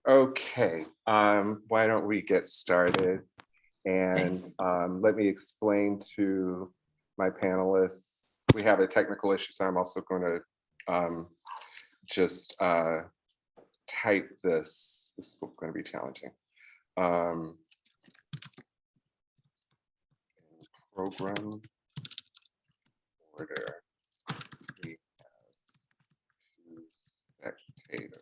Okay, why don't we get started? And let me explain to my panelists. We have a technical issue, so I'm also going to just type this. This is going to be challenging. Program order. We have 2 spectators.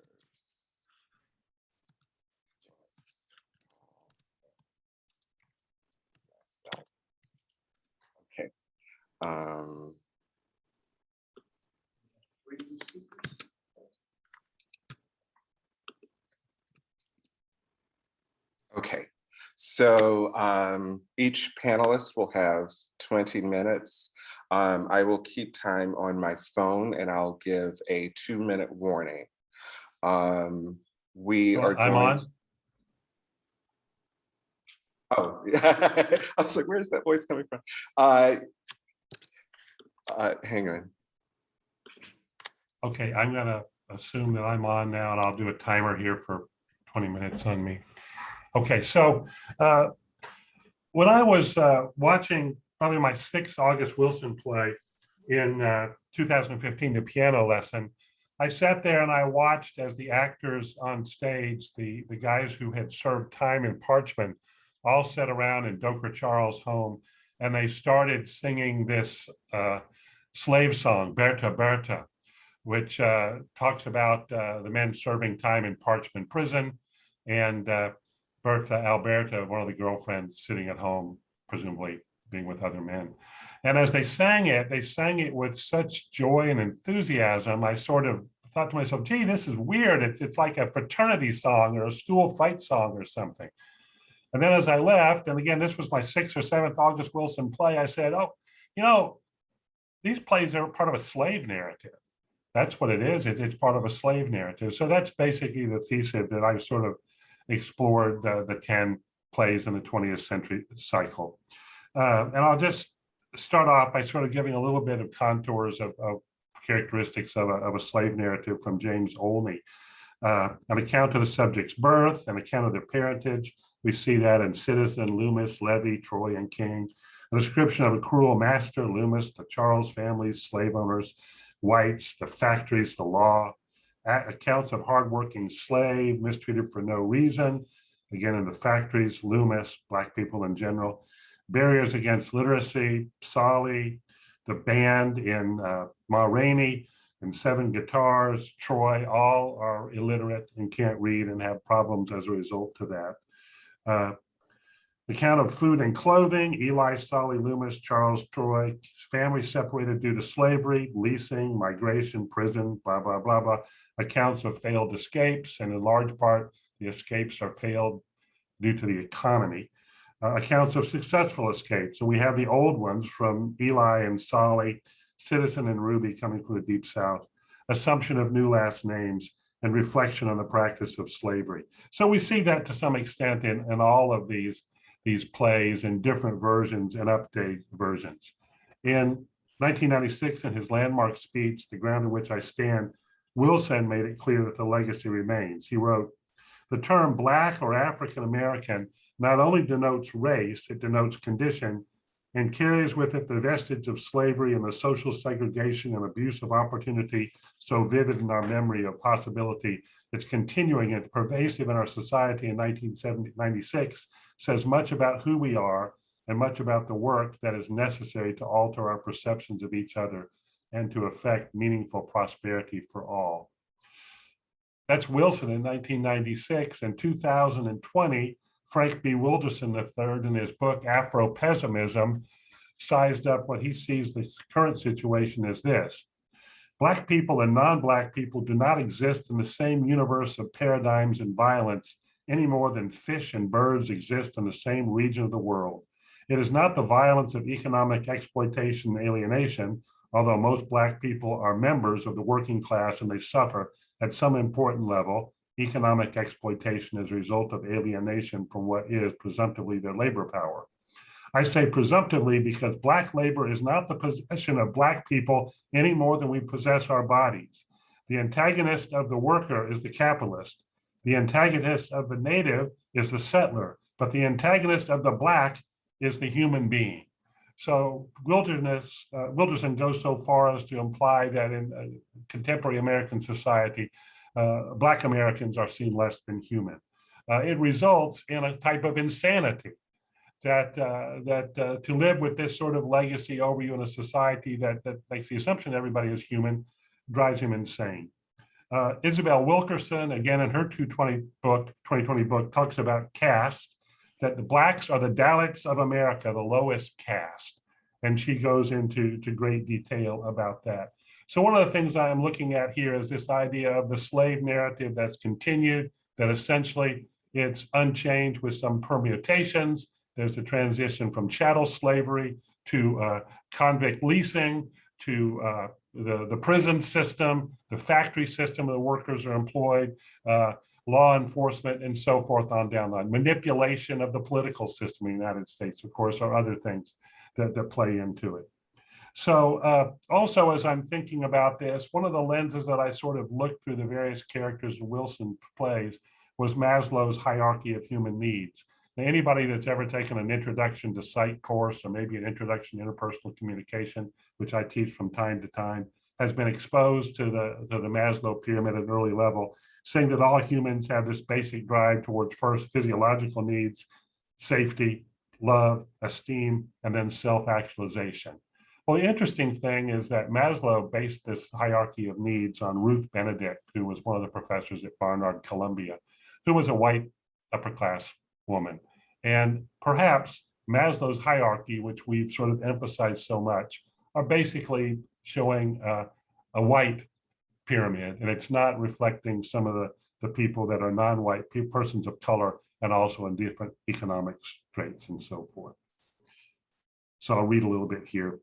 Okay. Okay, so each panelist will have 20 minutes. I will keep time on my phone and I'll give a 2-minute warning. We are I'm going on. Oh, I was like, where's that voice coming from? Hang on. Okay, I'm gonna assume that I'm on now and I'll do a timer here for 20 minutes on me. Okay, so when I was watching probably my 6th August Wilson play in 2015, the piano lesson, I sat there and I watched as the actors on stage, the guys who had served time in parchment, all sat around in Doker Charles' home, and they started singing this slave song, Berta Berta, which talks about the men serving time in parchment prison, and Bertha Alberta, one of the girlfriends, sitting at home, presumably being with other men. And as they sang it with such joy and enthusiasm. I sort of thought to myself, gee, this is weird. It's like a fraternity song or a school fight song or something. And then as I left, and again, this was my 6th or 7th August Wilson play, I said, oh, you know, these plays are part of a slave narrative. That's what it is. It's part of a slave narrative. So that's basically the thesis that I sort of explored the 10 plays in the 20th century cycle. And I'll just start off by sort of giving a little bit of contours of characteristics of a slave narrative from James Olney. An account of the subject's birth, an account of their parentage. We see that in Citizen, Loomis, Levy, Troy, and King. A description of a cruel master, Loomis, the Charles families, slave owners, whites, the factories, the law. Accounts of hardworking slave, mistreated for no reason. Again, in the factories, Loomis, Black people in general. Barriers against literacy, Solly, the band in Ma Rainey, and 7 Guitars, Troy, all are illiterate and can't read and have problems as a result of that. Account of food and clothing, Eli, Solly, Loomis, Charles, Troy, family separated due to slavery, leasing, migration, prison, blah, blah, blah, blah. Accounts of failed escapes, and in large part, the escapes are failed due to the economy. Accounts of successful escapes. So we have the old ones from Eli and Solly, Citizen and Ruby coming from the Deep South, assumption of new last names, and reflection on the practice of slavery. So we see that to some extent in all of these plays in different versions and update versions. In 1996, in his landmark speech, The Ground on Which I Stand, Wilson made it clear that the legacy remains. He wrote, the term Black or African American not only denotes race, it denotes condition, and carries with it the vestige of slavery and the social segregation and abuse of opportunity so vivid in our memory of possibility. It's continuing and pervasive in our society in 1996, says much about who we are and much about the work that is necessary to alter our perceptions of each other and to effect meaningful prosperity for all. That's Wilson in 1996. In 2020, Frank B. Wilderson III, in his book Afro-Pessimism, sized up what he sees the current situation as this. Black people and non-Black people do not exist in the same universe of paradigms and violence any more than fish and birds exist in the same region of the world. It is not the violence of economic exploitation and alienation, although most Black people are members of the working class and they suffer at some important level economic exploitation as a result of alienation from what is presumptively their labor power. I say presumptively because Black labor is not the possession of Black people any more than we possess our bodies. The antagonist of the worker is the capitalist. The antagonist of the native is the settler, but the antagonist of the Black is the human being. So Wilderson goes so far as to imply that in contemporary American society, Black Americans are seen less than human. It results in a type of insanity that to live with this sort of legacy over you in a society that makes the assumption everybody is human drives him insane. Isabel Wilkerson, again in her 2020 book, talks about caste, that the Blacks are the Dalits of America, the lowest caste. And she goes into great detail about that. So one of the things I am looking at here is this idea of the slave narrative that's continued, that essentially it's unchanged with some permutations. There's a transition from chattel slavery to convict leasing, to the prison system, the factory system where the workers are employed, law enforcement, and so forth on down the line. Manipulation of the political system in the United States, of course, are other things that play into it. So also, as I'm thinking about this, one of the lenses that I sort of looked through the various characters that Wilson plays was Maslow's hierarchy of human needs. Now, anybody that's ever taken an introduction to psych course or maybe an introduction to interpersonal communication, which I teach from time to time, has been exposed to the Maslow pyramid at an early level, saying that all humans have this basic drive towards first physiological needs, safety, love, esteem, and then self-actualization. Well, the interesting thing is that Maslow based this hierarchy of needs on Ruth Benedict, who was one of the professors at Barnard, Columbia, who was a white upper-class woman. And perhaps Maslow's hierarchy, which we've sort of emphasized so much, are basically showing a white pyramid, and it's not reflecting some of the people that are non-white, persons of color, and also in different economic straits and so forth. So I'll read a little bit here.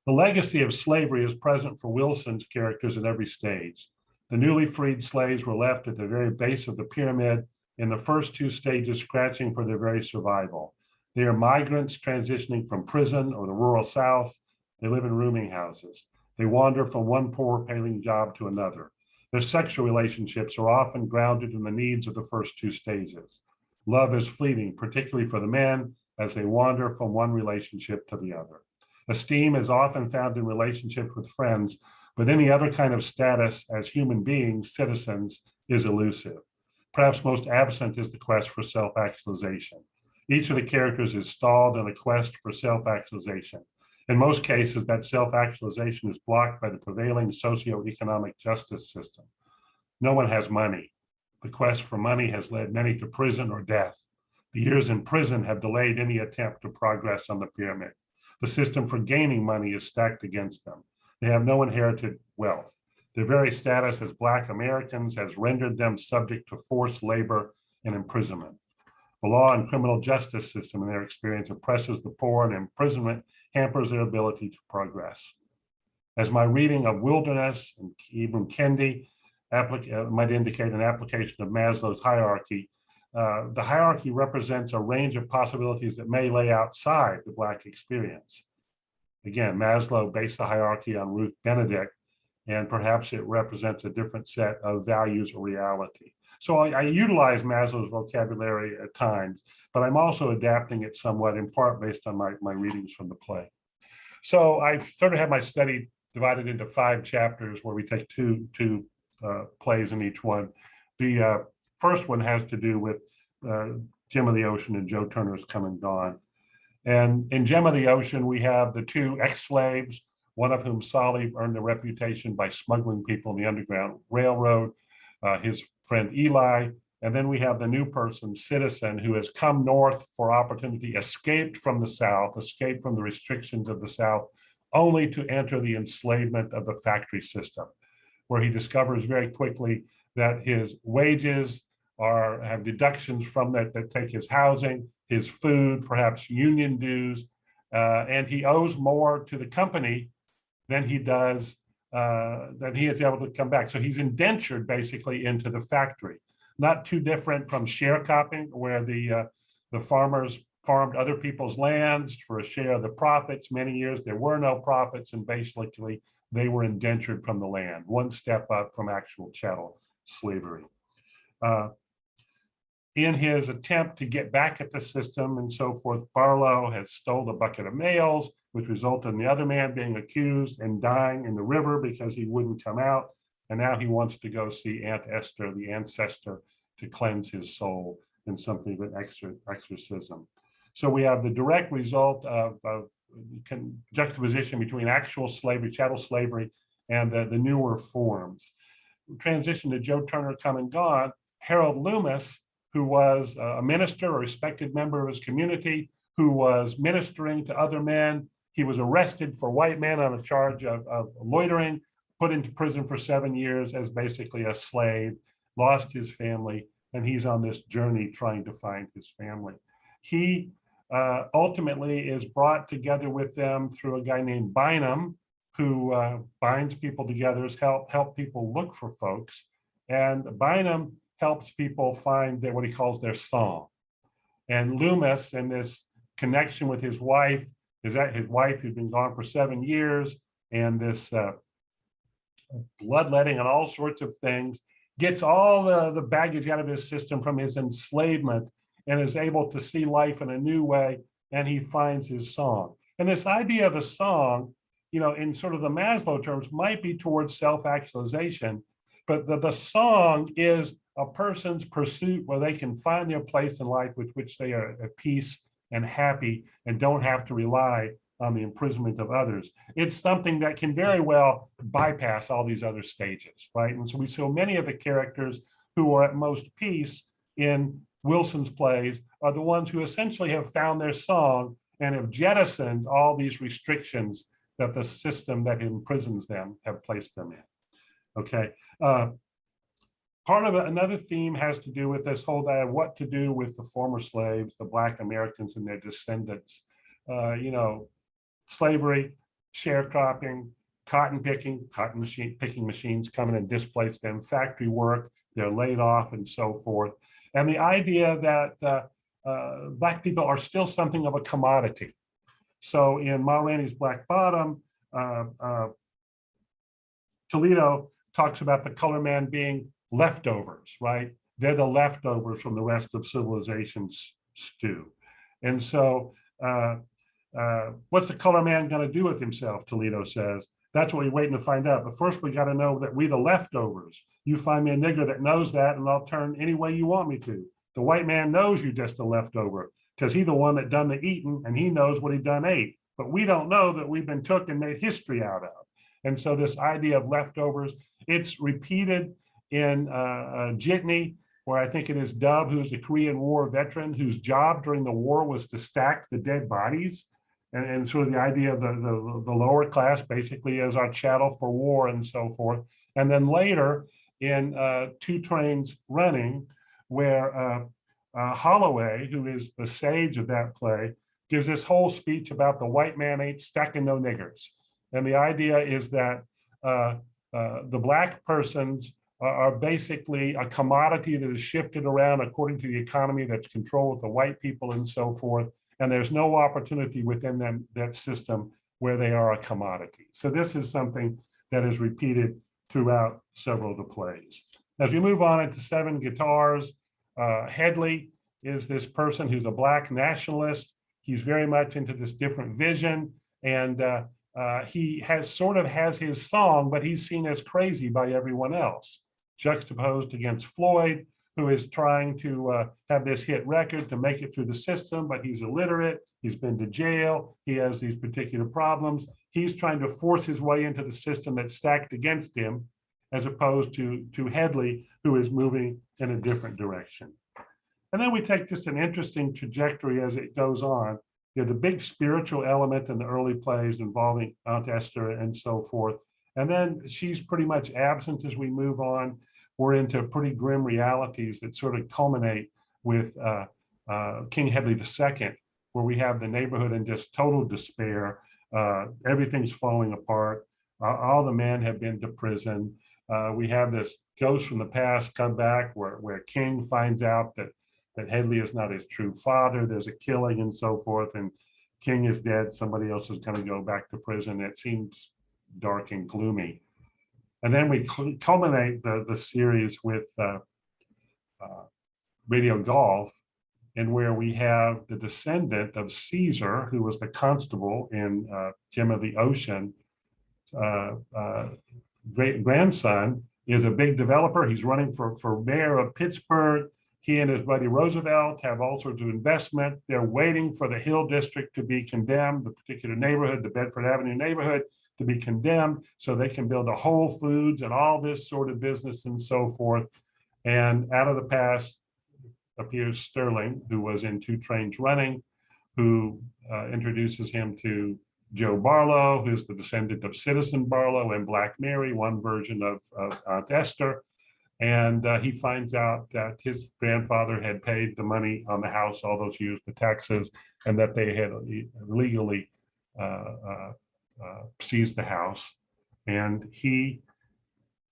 The legacy of slavery is present for Wilson's characters at every stage. The newly freed slaves were left at the very base of the pyramid in the first two stages, scratching for their very survival. They are migrants transitioning from prison or the rural South. They live in rooming houses. They wander from one poor paying job to another. Their sexual relationships are often grounded in the needs of the first two stages. Love is fleeting, particularly for the men, as they wander from one relationship to the other. Esteem is often found in relationships with friends, but any other kind of status as human beings, citizens, is elusive. Perhaps most absent is the quest for self-actualization. Each of the characters is stalled in a quest for self-actualization. In most cases, that self-actualization is blocked by the prevailing socio-economic justice system. No one has money. The quest for money has led many to prison or death. The years in prison have delayed any attempt to progress on the pyramid. The system for gaining money is stacked against them. They have no inherited wealth. Their very status as Black Americans has rendered them subject to forced labor and imprisonment. The law and criminal justice system, in their experience, oppresses the poor, and imprisonment hampers their ability to progress. As my reading of Wilderness and Ibram Kendi might indicate an application of Maslow's hierarchy, the hierarchy represents a range of possibilities that may lay outside the Black experience. Again, Maslow based the hierarchy on Ruth Benedict, and perhaps it represents a different set of values or reality. So I utilize Maslow's vocabulary at times, but I'm also adapting it somewhat, in part based on my readings from the play. So I sort of have my study divided into 5 chapters where we take two plays in each one. The first one has to do with Gem of the Ocean and Joe Turner's Come and Gone. And in Gem of the Ocean, we have the 2 ex-slaves, one of whom Solly earned a reputation by smuggling people in the Underground Railroad, his friend Eli, and then we have the new person, Citizen, who has come north for opportunity, escaped from the South, escaped from the restrictions of the South, only to enter the enslavement of the factory system, where he discovers very quickly that his wages have deductions from that take his housing, his food, perhaps union dues, and he owes more to the company than he does, than he is able to come back. So he's indentured basically into the factory. Not too different from sharecropping, where the farmers farmed other people's lands for a share of the profits. Many years there were no profits, and basically they were indentured from the land, one step up from actual chattel slavery. In his attempt to get back at the system and so forth, Barlow had stole a bucket of mails, which resulted in the other man being accused and dying in the river because he wouldn't come out. And now he wants to go see Aunt Esther, the ancestor, to cleanse his soul in something of an exorcism. So we have the direct result of juxtaposition between actual slavery, chattel slavery, and the newer forms. Transition to Joe Turner Come and Gone, Harold Loomis, who was a minister, a respected member of his community, who was ministering to other men. He was arrested for white men on a charge of loitering, put into prison for 7 years as basically a slave, lost his family, and he's on this journey trying to find his family. He ultimately is brought together with them through a guy named Bynum, who binds people together, help people look for folks. And Bynum helps people find what he calls their song. And Loomis, and this connection with his wife, is that his wife who'd been gone for 7 years, and this bloodletting and all sorts of things, gets all the baggage out of his system from his enslavement and is able to see life in a new way, and he finds his song. And this idea of a song, in sort of the Maslow terms, might be towards self-actualization, but the song is a person's pursuit where they can find their place in life with which they are at peace and happy and don't have to rely on the imprisonment of others. It's something that can very well bypass all these other stages, right? And so we saw many of the characters who are at most peace in Wilson's plays are the ones who essentially have found their song and have jettisoned all these restrictions that the system that imprisons them have placed them in. Okay. Part of another theme has to do with this whole idea of what to do with the former slaves, the Black Americans and their descendants. Slavery, sharecropping, cotton picking machines come in and displace them, factory work, they're laid off and so forth. And the idea that Black people are still something of a commodity. So in Ma Rainey's Black Bottom, Toledo talks about the color man being leftovers, right? They're the leftovers from the rest of civilization's stew. And so what's the color man going to do with himself, Toledo says. That's what we're waiting to find out. But first we got to know that we the leftovers. You find me a nigger that knows that and I'll turn any way you want me to. The white man knows you're just a leftover because he's the one that done the eating and he knows what he done ate. But we don't know that we've been took and made history out of. And so this idea of leftovers, it's repeated in Jitney, where I think it is Dub, who's a Korean War veteran, whose job during the war was to stack the dead bodies. And sort of the idea of the lower class basically as our chattel for war and so forth. And then later in Two Trains Running, where Holloway, who is the sage of that play, gives this whole speech about the white man ain't stacking no niggers. And the idea is that the Black persons are basically a commodity that is shifted around according to the economy that's controlled with the white people and so forth. And there's no opportunity within that system where they are a commodity. So this is something that is repeated throughout several of the plays. As we move on into Seven Guitars, Headley is this person who's a Black nationalist. He's very much into this different vision, and he has his song, but he's seen as crazy by everyone else, juxtaposed against Floyd, who is trying to have this hit record to make it through the system, but he's illiterate, he's been to jail, he has these particular problems. He's trying to force his way into the system that's stacked against him, as opposed to Headley, who is moving in a different direction. And then we take just an interesting trajectory as it goes on. You know, the big spiritual element in the early plays involving Aunt Esther and so forth. And then she's pretty much absent as we move on. We're into pretty grim realities that sort of culminate with King Headley II, where we have the neighborhood in just total despair. Everything's falling apart. All the men have been to prison. We have this ghost from the past come back where King finds out that Headley is not his true father. There's a killing and so forth, and King is dead. Somebody else is going to go back to prison. It seems dark and gloomy. And then we culminate the series with Radio Golf, and where we have the descendant of Caesar, who was the constable in Gem of the Ocean, grandson is a big developer. He's running for mayor of Pittsburgh. He and his buddy Roosevelt have all sorts of investment. They're waiting for the Hill District to be condemned, the particular neighborhood, the Bedford Avenue neighborhood, to be condemned so they can build a Whole Foods and all this sort of business and so forth. And out of the past appears Sterling, who was in Two Trains Running, who introduces him to Joe Barlow, who's the descendant of Citizen Barlow and Black Mary, one version of Aunt Esther. And he finds out that his grandfather had paid the money on the house all those years, the taxes, and that they had legally seized the house. And he,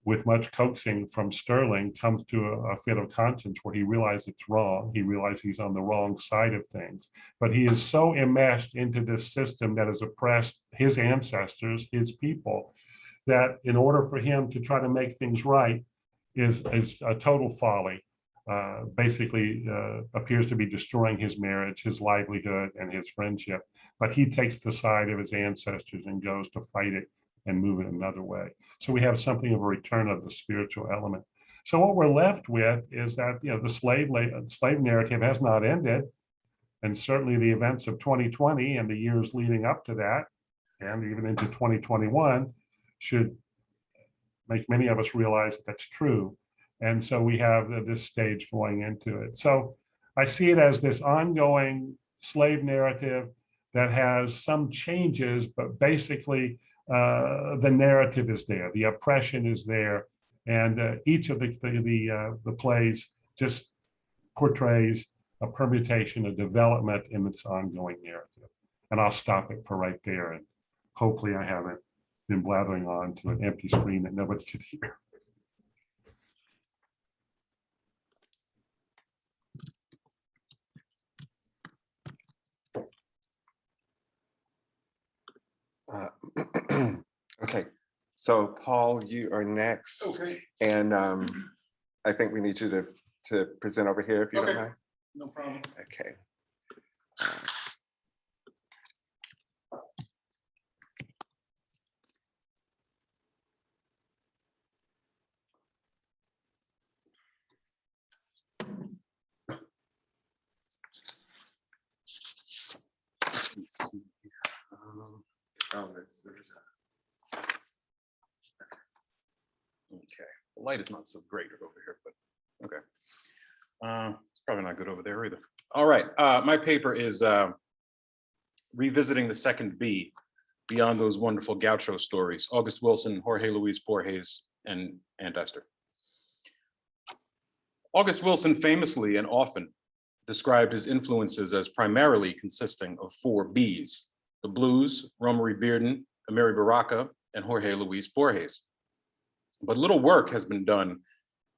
with much coaxing from Sterling, comes to a fit of conscience where he realizes it's wrong. He realizes he's on the wrong side of things. But he is so enmeshed into this system that has oppressed his ancestors, his people, that in order for him to try to make things right is a total folly. Basically appears to be destroying his marriage, his livelihood, and his friendship. But he takes the side of his ancestors and goes to fight it and move it another way. So we have something of a return of the spiritual element. So what we're left with is that the slave narrative has not ended, and certainly the events of 2020 and the years leading up to that, and even into 2021, should make many of us realize that that's true. And so we have this stage going into it. So I see it as this ongoing slave narrative that has some changes, but basically the narrative is there, the oppression is there, and each of the plays just portrays a permutation, a development in this ongoing narrative. And I'll stop it for right there, and hopefully I haven't been blathering on to an empty screen that nobody should hear. Okay, so Paul, you are next. Okay. And I think we need you to present over here if you don't mind. No problem. Okay. Okay, the light is not so great over here, but okay. It's probably not good over there either. All right, my paper is revisiting the second B, beyond those wonderful Gaucho stories, August Wilson, Jorge Luis Borges, and Aunt Esther. August Wilson famously and often described his influences as primarily consisting of 4 Bs: the blues, Romary Bearden, Amiri Baraka, and Jorge Luis Borges. But little work has been done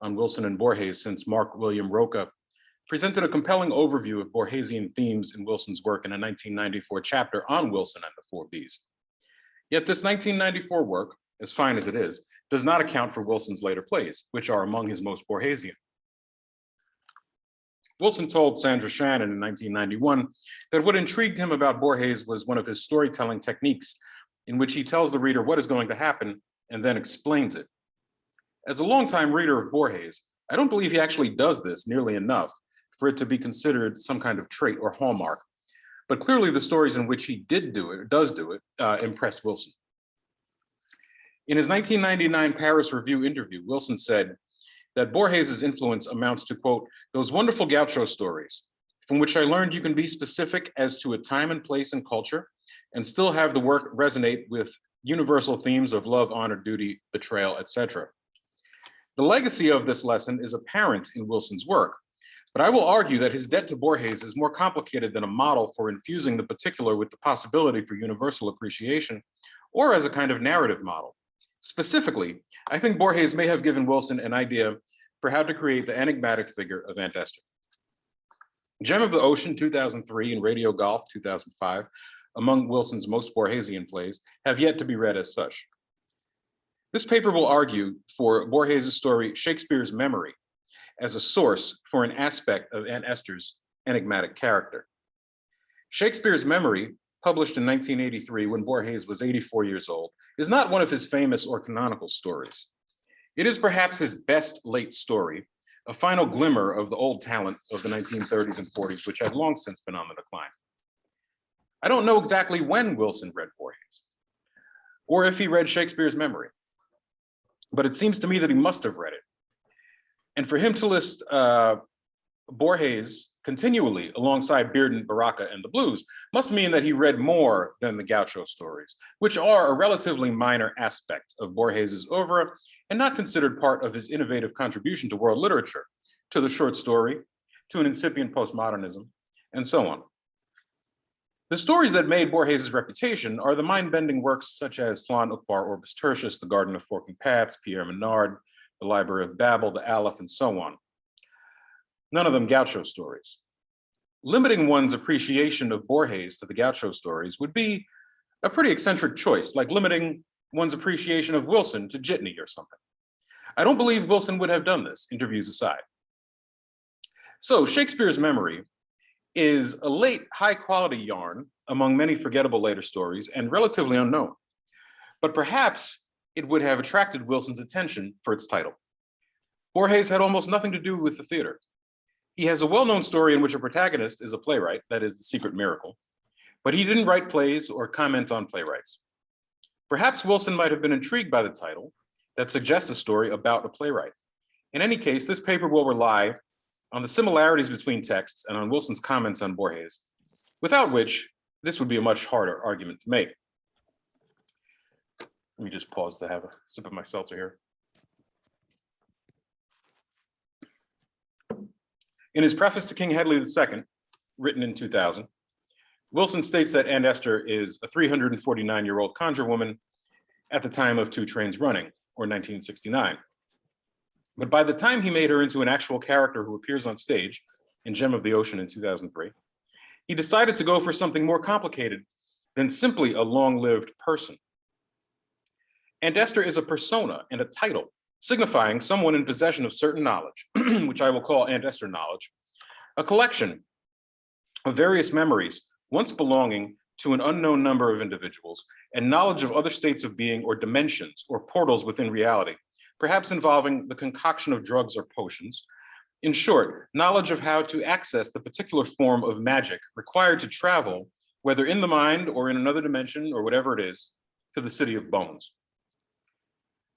on Wilson and Borges since Mark William Roca presented a compelling overview of Borgesian themes in Wilson's work in a 1994 chapter on Wilson and the 4 Bs. Yet this 1994 work, as fine as it is, does not account for Wilson's later plays, which are among his most Borgesian. Wilson told Sandra Shannon in 1991 that what intrigued him about Borges was one of his storytelling techniques in which he tells the reader what is going to happen and then explains it. As a longtime reader of Borges, I don't believe he actually does this nearly enough for it to be considered some kind of trait or hallmark. But clearly the stories in which he did do it, or does do it, impressed Wilson. In his 1999 Paris Review interview, Wilson said that Borges's influence amounts to, quote, those wonderful Gaucho stories, from which I learned you can be specific as to a time and place and culture, and still have the work resonate with universal themes of love, honor, duty, betrayal, etc. The legacy of this lesson is apparent in Wilson's work, but I will argue that his debt to Borges is more complicated than a model for infusing the particular with the possibility for universal appreciation, or as a kind of narrative model. Specifically, I think Borges may have given Wilson an idea for how to create the enigmatic figure of Aunt Esther. Gem of the Ocean, 2003, and Radio Golf, 2005, among Wilson's most Borgesian plays, have yet to be read as such. This paper will argue for Borges' story, Shakespeare's Memory, as a source for an aspect of Aunt Esther's enigmatic character. Shakespeare's Memory, published in 1983 when Borges was 84 years old, is not one of his famous or canonical stories. It is perhaps his best late story, a final glimmer of the old talent of the 1930s and 40s, which had long since been on the decline. I don't know exactly when Wilson read Borges, or if he read Shakespeare's Memory, but it seems to me that he must have read it. And for him to list Borges continually alongside Bearden, Baraka, and the Blues must mean that he read more than the Gaucho stories, which are a relatively minor aspect of Borges's oeuvre and not considered part of his innovative contribution to world literature, to the short story, to an incipient postmodernism, and so on. The stories that made Borges's reputation are the mind-bending works such as Flan Ukbar Orbis Tertius, The Garden of Forking Paths, Pierre Menard, The Library of Babel, The Aleph, and so on. None of them Gaucho stories. Limiting one's appreciation of Borges to the Gaucho stories would be a pretty eccentric choice, like limiting one's appreciation of Wilson to Jitney or something. I don't believe Wilson would have done this, interviews aside. So Shakespeare's Memory is a late high-quality yarn among many forgettable later stories and relatively unknown. But perhaps it would have attracted Wilson's attention for its title. Borges had almost nothing to do with the theater. He has a well-known story in which a protagonist is a playwright, that is The Secret Miracle, but he didn't write plays or comment on playwrights. Perhaps Wilson might have been intrigued by the title that suggests a story about a playwright. In any case, this paper will rely on the similarities between texts and on Wilson's comments on Borges, without which this would be a much harder argument to make. Let me just pause to have a sip of my seltzer here. In his preface to King Hedley II, written in 2000, Wilson states that Aunt Esther is a 349-year-old conjure woman at the time of Two Trains Running, or 1969. But by the time he made her into an actual character who appears on stage in Gem of the Ocean in 2003, he decided to go for something more complicated than simply a long-lived person. Aunt Esther is a persona and a title, signifying someone in possession of certain knowledge, which I will call Aunt Esther knowledge, a collection of various memories once belonging to an unknown number of individuals, and knowledge of other states of being or dimensions or portals within reality, perhaps involving the concoction of drugs or potions. In short, knowledge of how to access the particular form of magic required to travel, whether in the mind or in another dimension or whatever it is, to the city of bones.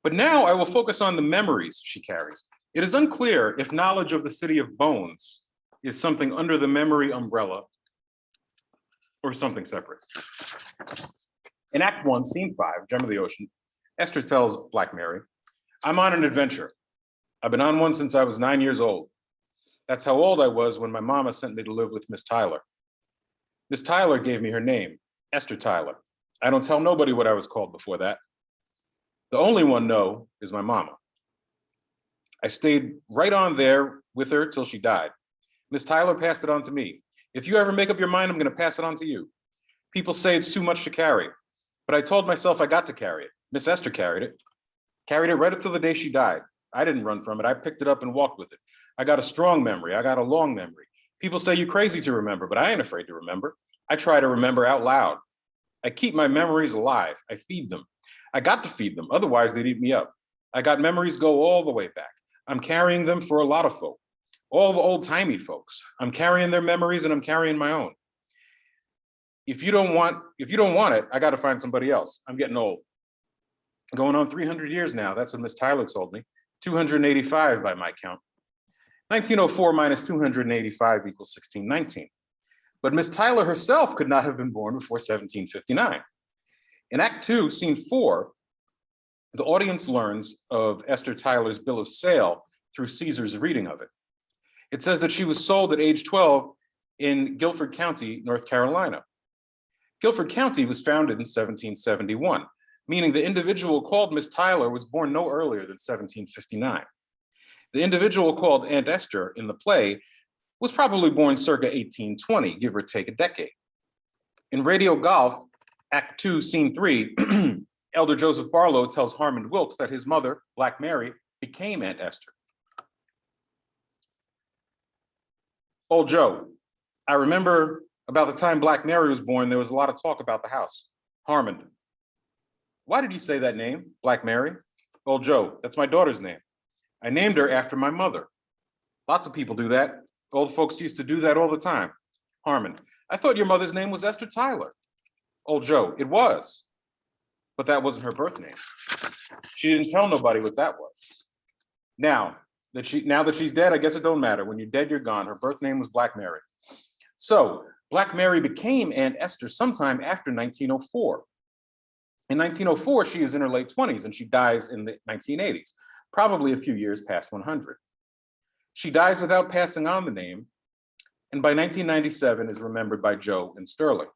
But now I will focus on the memories she carries. It is unclear if knowledge of the city of bones is something under the memory umbrella or something separate. In Act 1, Scene 5, Gem of the Ocean, Esther tells Black Mary, "I'm on an adventure. I've been on one since I was 9 years old. That's how old I was when my mama sent me to live with Miss Tyler. Miss Tyler gave me her name, Esther Tyler. I don't tell nobody what I was called before that. The only one know is my mama. I stayed right on there with her till she died. Miss Tyler passed it on to me. If you ever make up your mind, I'm gonna pass it on to you. People say it's too much to carry, but I told myself I got to carry it. Miss Esther carried it right up till the day she died. I didn't run from it. I picked it up and walked with it. I got a strong memory. I got a long memory. People say you're crazy to remember, but I ain't afraid to remember. I try to remember out loud. I keep my memories alive. I feed them. I got to feed them, otherwise they'd eat me up. I got memories go all the way back. I'm carrying them for a lot of folk, all the old-timey folks. I'm carrying their memories and I'm carrying my own. If you don't want it, I gotta find somebody else. I'm getting old. Going on 300 years now, that's what Miss Tyler told me. 285 by my count. 1904 minus 285 equals 1619. But Miss Tyler herself could not have been born before 1759. In Act 2, Scene 4, the audience learns of Esther Tyler's bill of sale through Caesar's reading of it. It says that she was sold at age 12 in Guilford County, North Carolina. Guilford County was founded in 1771, meaning the individual called Miss Tyler was born no earlier than 1759. The individual called Aunt Esther in the play was probably born circa 1820, give or take a decade. In Radio Golf, Act 2, Scene 3, Elder Joseph Barlow tells Harmon Wilkes that his mother, Black Mary, became Aunt Esther. Old Joe, I remember about the time Black Mary was born, there was a lot of talk about the house. Harmon, why did you say that name, Black Mary? Old Joe, that's my daughter's name. I named her after my mother. Lots of people do that. Old folks used to do that all the time. Harmon, I thought your mother's name was Esther Tyler. Old Joe, it was, but that wasn't her birth name. She didn't tell nobody what that was. Now that she's dead, I guess it don't matter. When you're dead, you're gone. Her birth name was Black Mary. So Black Mary became Aunt Esther sometime after 1904. In 1904, she is in her late 20s and she dies in the 1980s, probably a few years past 100. She dies without passing on the name, and by 1997 is remembered by Joe and Sterling.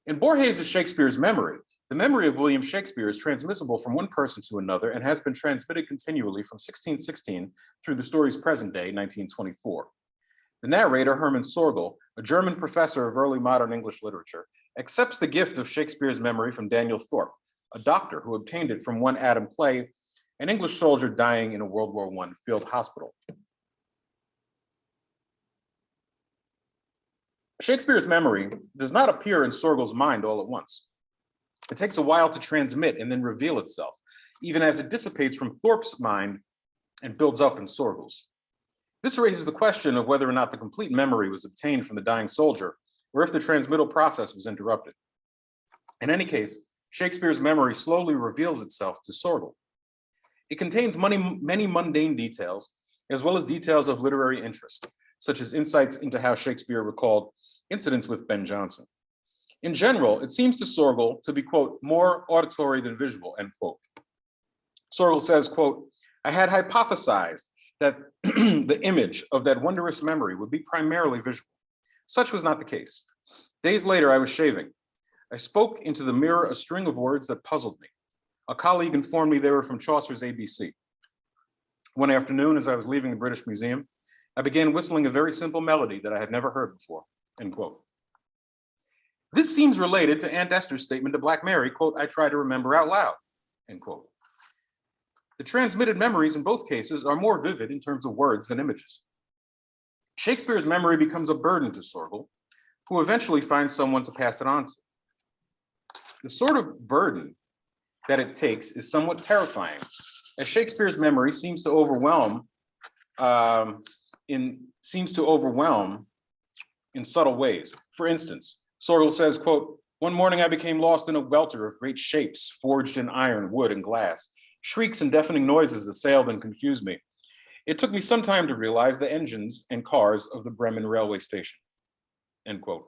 In Borges' Shakespeare's memory, the memory of William Shakespeare is transmissible from one person to another and has been transmitted continually from 1616 through the story's present day, 1924. The narrator, Hermann Sorgel, a German professor of early modern English literature, accepts the gift of Shakespeare's memory from Daniel Thorpe, a doctor who obtained it from one Adam Clay, an English soldier dying in a World War I field hospital. Shakespeare's memory does not appear in Sorgel's mind all at once. It takes a while to transmit and then reveal itself, even as it dissipates from Thorpe's mind and builds up in Sorgel's. This raises the question of whether or not the complete memory was obtained from the dying soldier, or if the transmittal process was interrupted. In any case, Shakespeare's memory slowly reveals itself to Sorgel. It contains many mundane details, as well as details of literary interest, such as insights into how Shakespeare recalled incidents with Ben Jonson. In general, it seems to Sorgel to be, quote, more auditory than visual, end quote. Sorgel says, quote, I had hypothesized that the image of that wondrous memory would be primarily visual. Such was not the case. Days later, I was shaving. I spoke into the mirror a string of words that puzzled me. A colleague informed me they were from Chaucer's ABC. One afternoon, as I was leaving the British Museum, I began whistling a very simple melody that I had never heard before, end quote. This seems related to Aunt Esther's statement to Black Mary, quote, I try to remember out loud, end quote. The transmitted memories in both cases are more vivid in terms of words than images. Shakespeare's memory becomes a burden to Sorgel, who eventually finds someone to pass it on to. The sort of burden that it takes is somewhat terrifying, as Shakespeare's memory seems to overwhelm in subtle ways. For instance, Sorgel says, quote, one morning I became lost in a welter of great shapes forged in iron, wood, and glass. Shrieks and deafening noises assailed and confused me. It took me some time to realize the engines and cars of the Bremen railway station, end quote.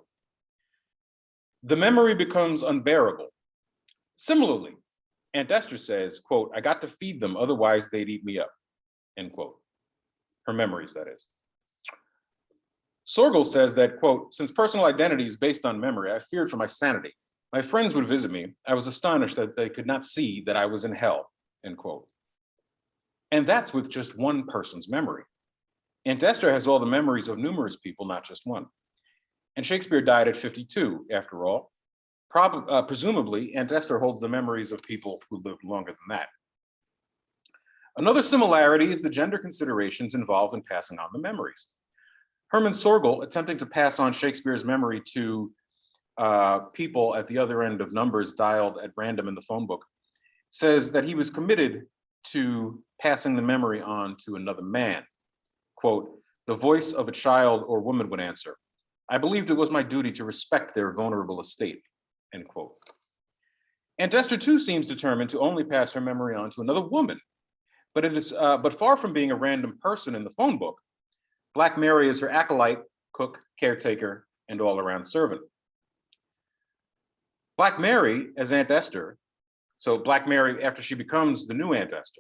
The memory becomes unbearable. Similarly, Aunt Esther says, quote, I got to feed them, otherwise they'd eat me up, end quote. Her memories, that is. Sorgel says that, quote, since personal identity is based on memory, I feared for my sanity. My friends would visit me. I was astonished that they could not see that I was in hell, end quote. And that's with just one person's memory. Aunt Esther has all the memories of numerous people, not just one. And Shakespeare died at 52, after all. Presumably, Aunt Esther holds the memories of people who lived longer than that. Another similarity is the gender considerations involved in passing on the memories. Hermann Sorgel, attempting to pass on Shakespeare's memory to people at the other end of numbers dialed at random in the phone book, says that he was committed to passing the memory on to another man. Quote, the voice of a child or woman would answer, I believed it was my duty to respect their vulnerable estate, end quote. Aunt Esther too seems determined to only pass her memory on to another woman, but far from being a random person in the phone book, Black Mary is her acolyte, cook, caretaker, and all-around servant. Black Mary as Aunt Esther, so Black Mary after she becomes the new Aunt Esther,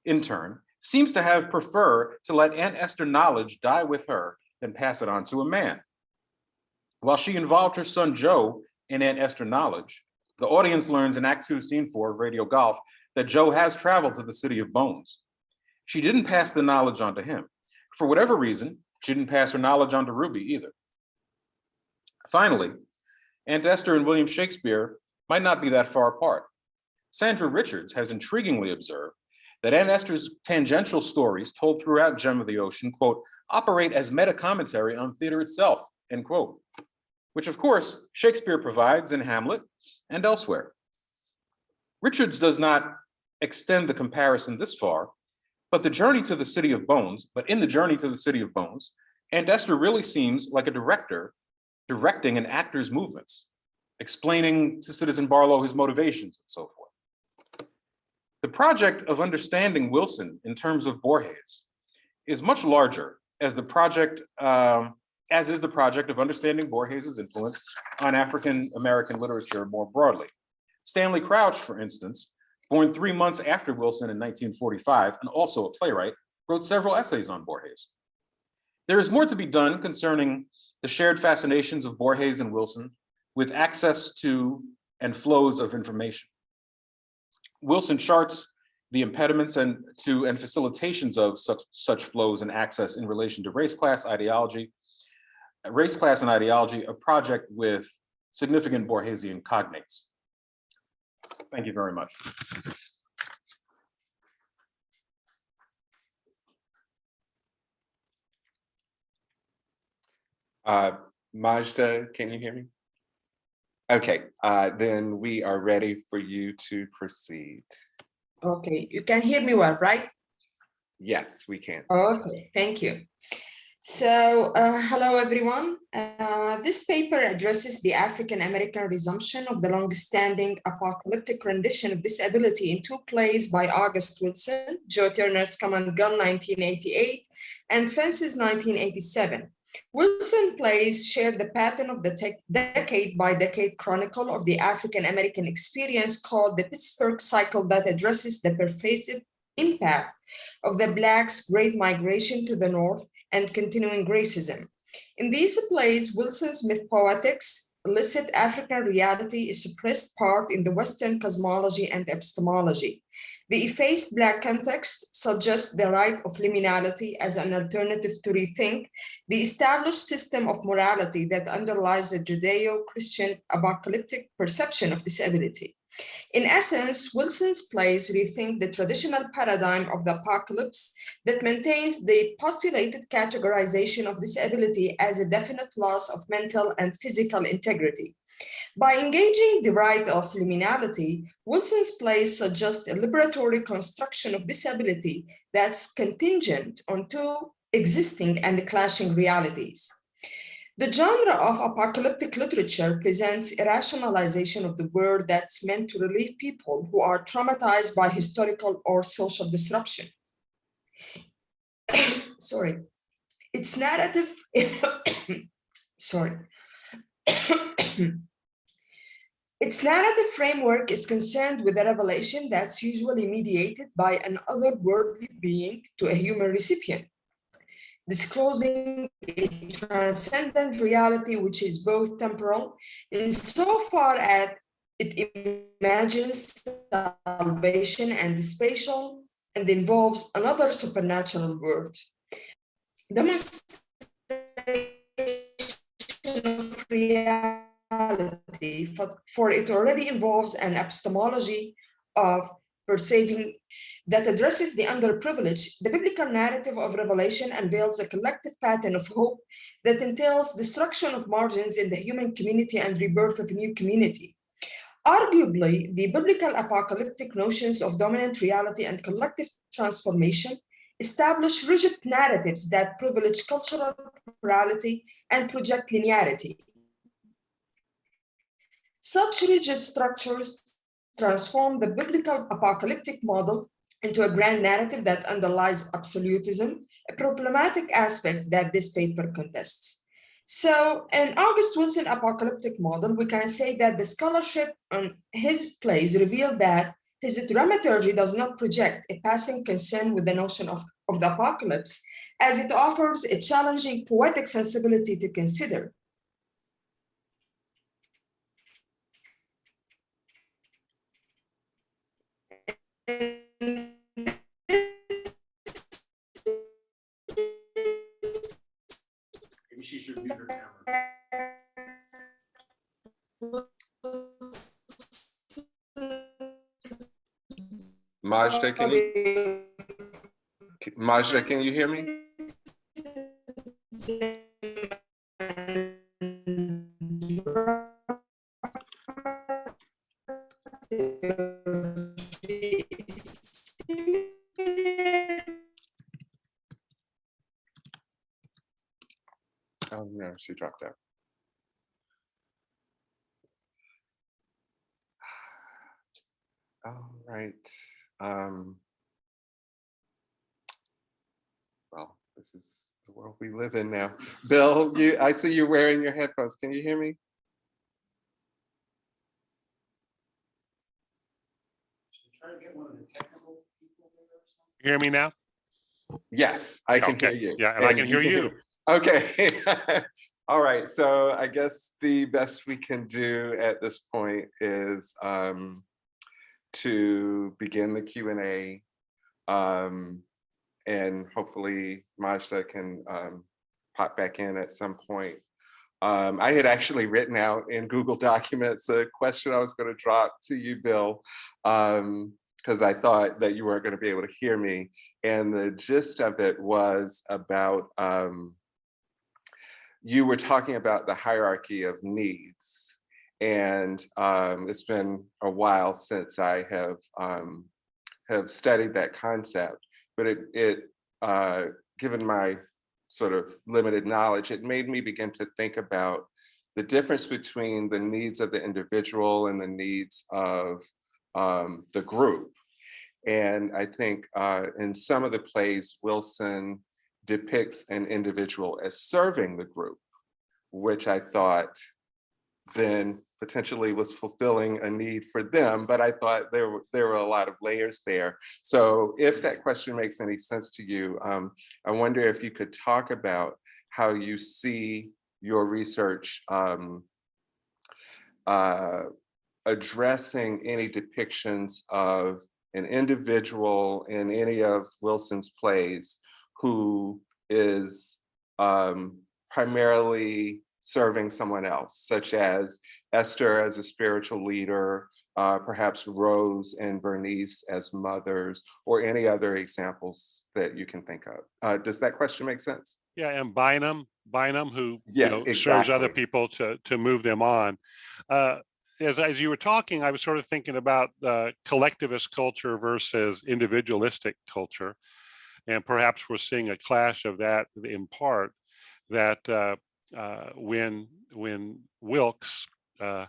in turn, seems to have preferred to let Aunt Esther knowledge die with her than pass it on to a man. While she involved her son Joe in Aunt Esther knowledge, the audience learns in Act 2, Scene 4 of Radio Golf that Joe has traveled to the City of Bones. She didn't pass the knowledge on to him. For whatever reason, she didn't pass her knowledge on to Ruby either. Finally, Aunt Esther and William Shakespeare might not be that far apart. Sandra Richards has intriguingly observed that Aunt Esther's tangential stories told throughout Gem of the Ocean, quote, operate as meta commentary on theater itself, end quote, which of course Shakespeare provides in Hamlet and elsewhere. Richards does not extend the comparison this far, but in the journey to the City of Bones, Aunt Esther really seems like a director directing an actor's movements, explaining to Citizen Barlow his motivations and so forth. The project of understanding Wilson in terms of Borges is much larger as is the project of understanding Borges's influence on African American literature more broadly. Stanley Crouch, for instance, born 3 months after Wilson in 1945, and also a playwright, wrote several essays on Borges. There is more to be done concerning the shared fascinations of Borges and Wilson with access to and flows of information. Wilson charts the impediments and facilitations of such flows and access in relation to race class and ideology, a project with significant Borgesian cognates. Thank you very much. Majda, can you hear me? Okay, then we are ready for you to proceed. Okay, you can hear me well, right? Yes, we can. Okay, thank you. So, hello everyone. This paper addresses the African American resumption of the long-standing apocalyptic rendition of disability in 2 plays by August Wilson, Joe Turner's Come and Gun 1988 and Fences 1987. Wilson plays share the pattern of the decade-by-decade chronicle of the African American experience called the Pittsburgh Cycle that addresses the pervasive impact of the Blacks' Great Migration to the North and continuing racism. In these plays, Wilson's myth-poetics elicit African reality is suppressed part in the Western cosmology and epistemology. The effaced Black context suggests the right of liminality as an alternative to rethink the established system of morality that underlies a Judeo-Christian apocalyptic perception of disability. In essence, Wilson's plays rethink the traditional paradigm of the apocalypse that maintains the postulated categorization of disability as a definite loss of mental and physical integrity. By engaging the right of liminality, Wilson's plays suggest a liberatory construction of disability that's contingent on 2 existing and clashing realities. The genre of apocalyptic literature presents a rationalization of the world that's meant to relieve people who are traumatized by historical or social disruption. Sorry. Its narrative, Its narrative framework is concerned with a revelation that's usually mediated by an otherworldly being to a human recipient, disclosing a transcendent reality which is both temporal insofar as it imagines salvation and spatial and involves another supernatural world. Demonstration of reality, for it already involves an epistemology of perceiving that addresses the underprivileged. The biblical narrative of Revelation unveils a collective pattern of hope that entails destruction of margins in the human community and rebirth of a new community. Arguably, the biblical apocalyptic notions of dominant reality and collective transformation establish rigid narratives that privilege cultural plurality and project linearity. Such rigid structures transform the biblical apocalyptic model into a grand narrative that underlies absolutism, a problematic aspect that this paper contests. So in August Wilson apocalyptic model, we can say that the scholarship on his plays reveal that his dramaturgy does not project a passing concern with the notion of the apocalypse, as it offers a challenging poetic sensibility to consider. Maybe she should mute her camera. Majda, can you hear me? Oh no, she dropped out. All right. Well, this is the world we live in now. Bill, I see you wearing your headphones. Can you hear me? Hear me now? Yes, I can hear Okay. you. Yeah, and I can hear you. Okay. All right. So I guess the best we can do at this point is to begin the Q&A. And hopefully Majda can pop back in at some point. I had actually written out in Google Documents a question I was going to drop to you, Bill, because I thought that you weren't going to be able to hear me. And the gist of it was about, you were talking about the hierarchy of needs. And it's been a while since I have studied that concept, but given my sort of limited knowledge, it made me begin to think about the difference between the needs of the individual and the needs of the group. And I think in some of the plays, Wilson depicts an individual as serving the group, which I thought then potentially was fulfilling a need for them, but I thought there were a lot of layers there. So if that question makes any sense to you, I wonder if you could talk about how you see your research addressing any depictions of an individual in any of Wilson's plays who is primarily serving someone else, such as Esther as a spiritual leader, perhaps Rose and Bernice as mothers, or any other examples that you can think of. Does that question make sense? Yeah, and Bynum, who Yeah, serves other exactly. people to move them on. As you were talking, I was sort of thinking about collectivist culture versus individualistic culture, and perhaps we're seeing a clash of that in part. That when Wilkes, the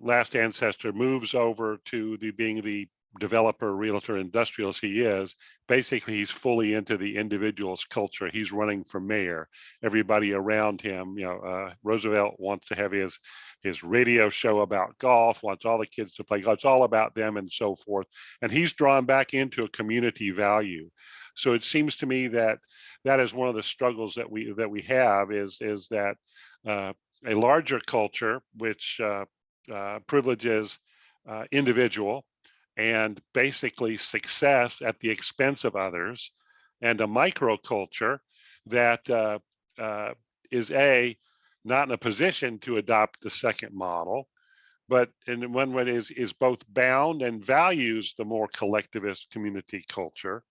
last ancestor, moves over to being the developer, realtor, industrialist he is, basically he's fully into the individual's culture. He's running for mayor. Everybody around him, Roosevelt wants to have his radio show about golf, wants all the kids to play golf. It's all about them and so forth. And he's drawn back into a community value. So it seems to me that is one of the struggles that we have is that a larger culture which privileges individual and basically success at the expense of others, and a microculture that is not in a position to adopt the second model, but in one way is both bound and values the more collectivist community culture.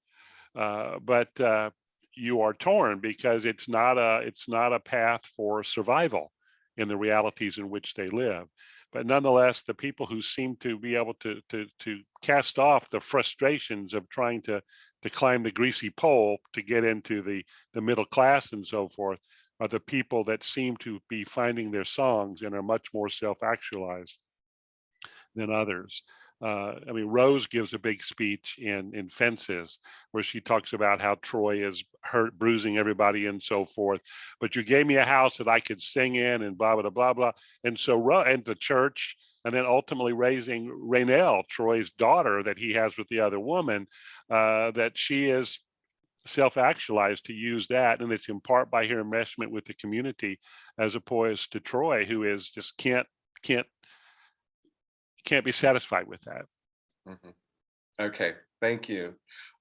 But you are torn because it's not a path for survival in the realities in which they live. But nonetheless, the people who seem to be able to cast off the frustrations of trying to climb the greasy pole to get into the middle class and so forth are the people that seem to be finding their songs and are much more self-actualized than others. I mean, Rose gives a big speech in Fences where she talks about how Troy is hurt, bruising everybody and so forth. But you gave me a house that I could sing in and blah, blah, blah, blah. And so, and the church, and then ultimately raising Raynell, Troy's daughter that he has with the other woman, that she is self-actualized to use that. And it's in part by her enmeshment with the community as opposed to Troy, who is just can't be satisfied with that. Mm-hmm. Okay, thank you.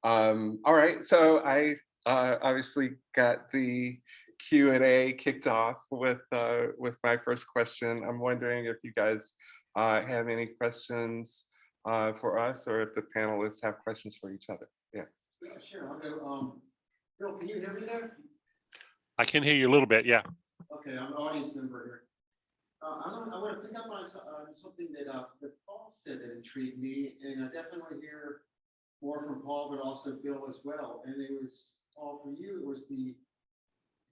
All right, so I obviously got the Q&A kicked off with my first question. I'm wondering if you guys have any questions for us, or if the panelists have questions for each other. Yeah. Yeah, sure. I'll go. Bill, can you hear me there? I can hear you a little bit, yeah. Okay, I'm an audience member here. I want to pick up on something that Paul said that intrigued me, and I definitely want to hear more from Paul, but also Bill as well. And it was, Paul, for you, it was if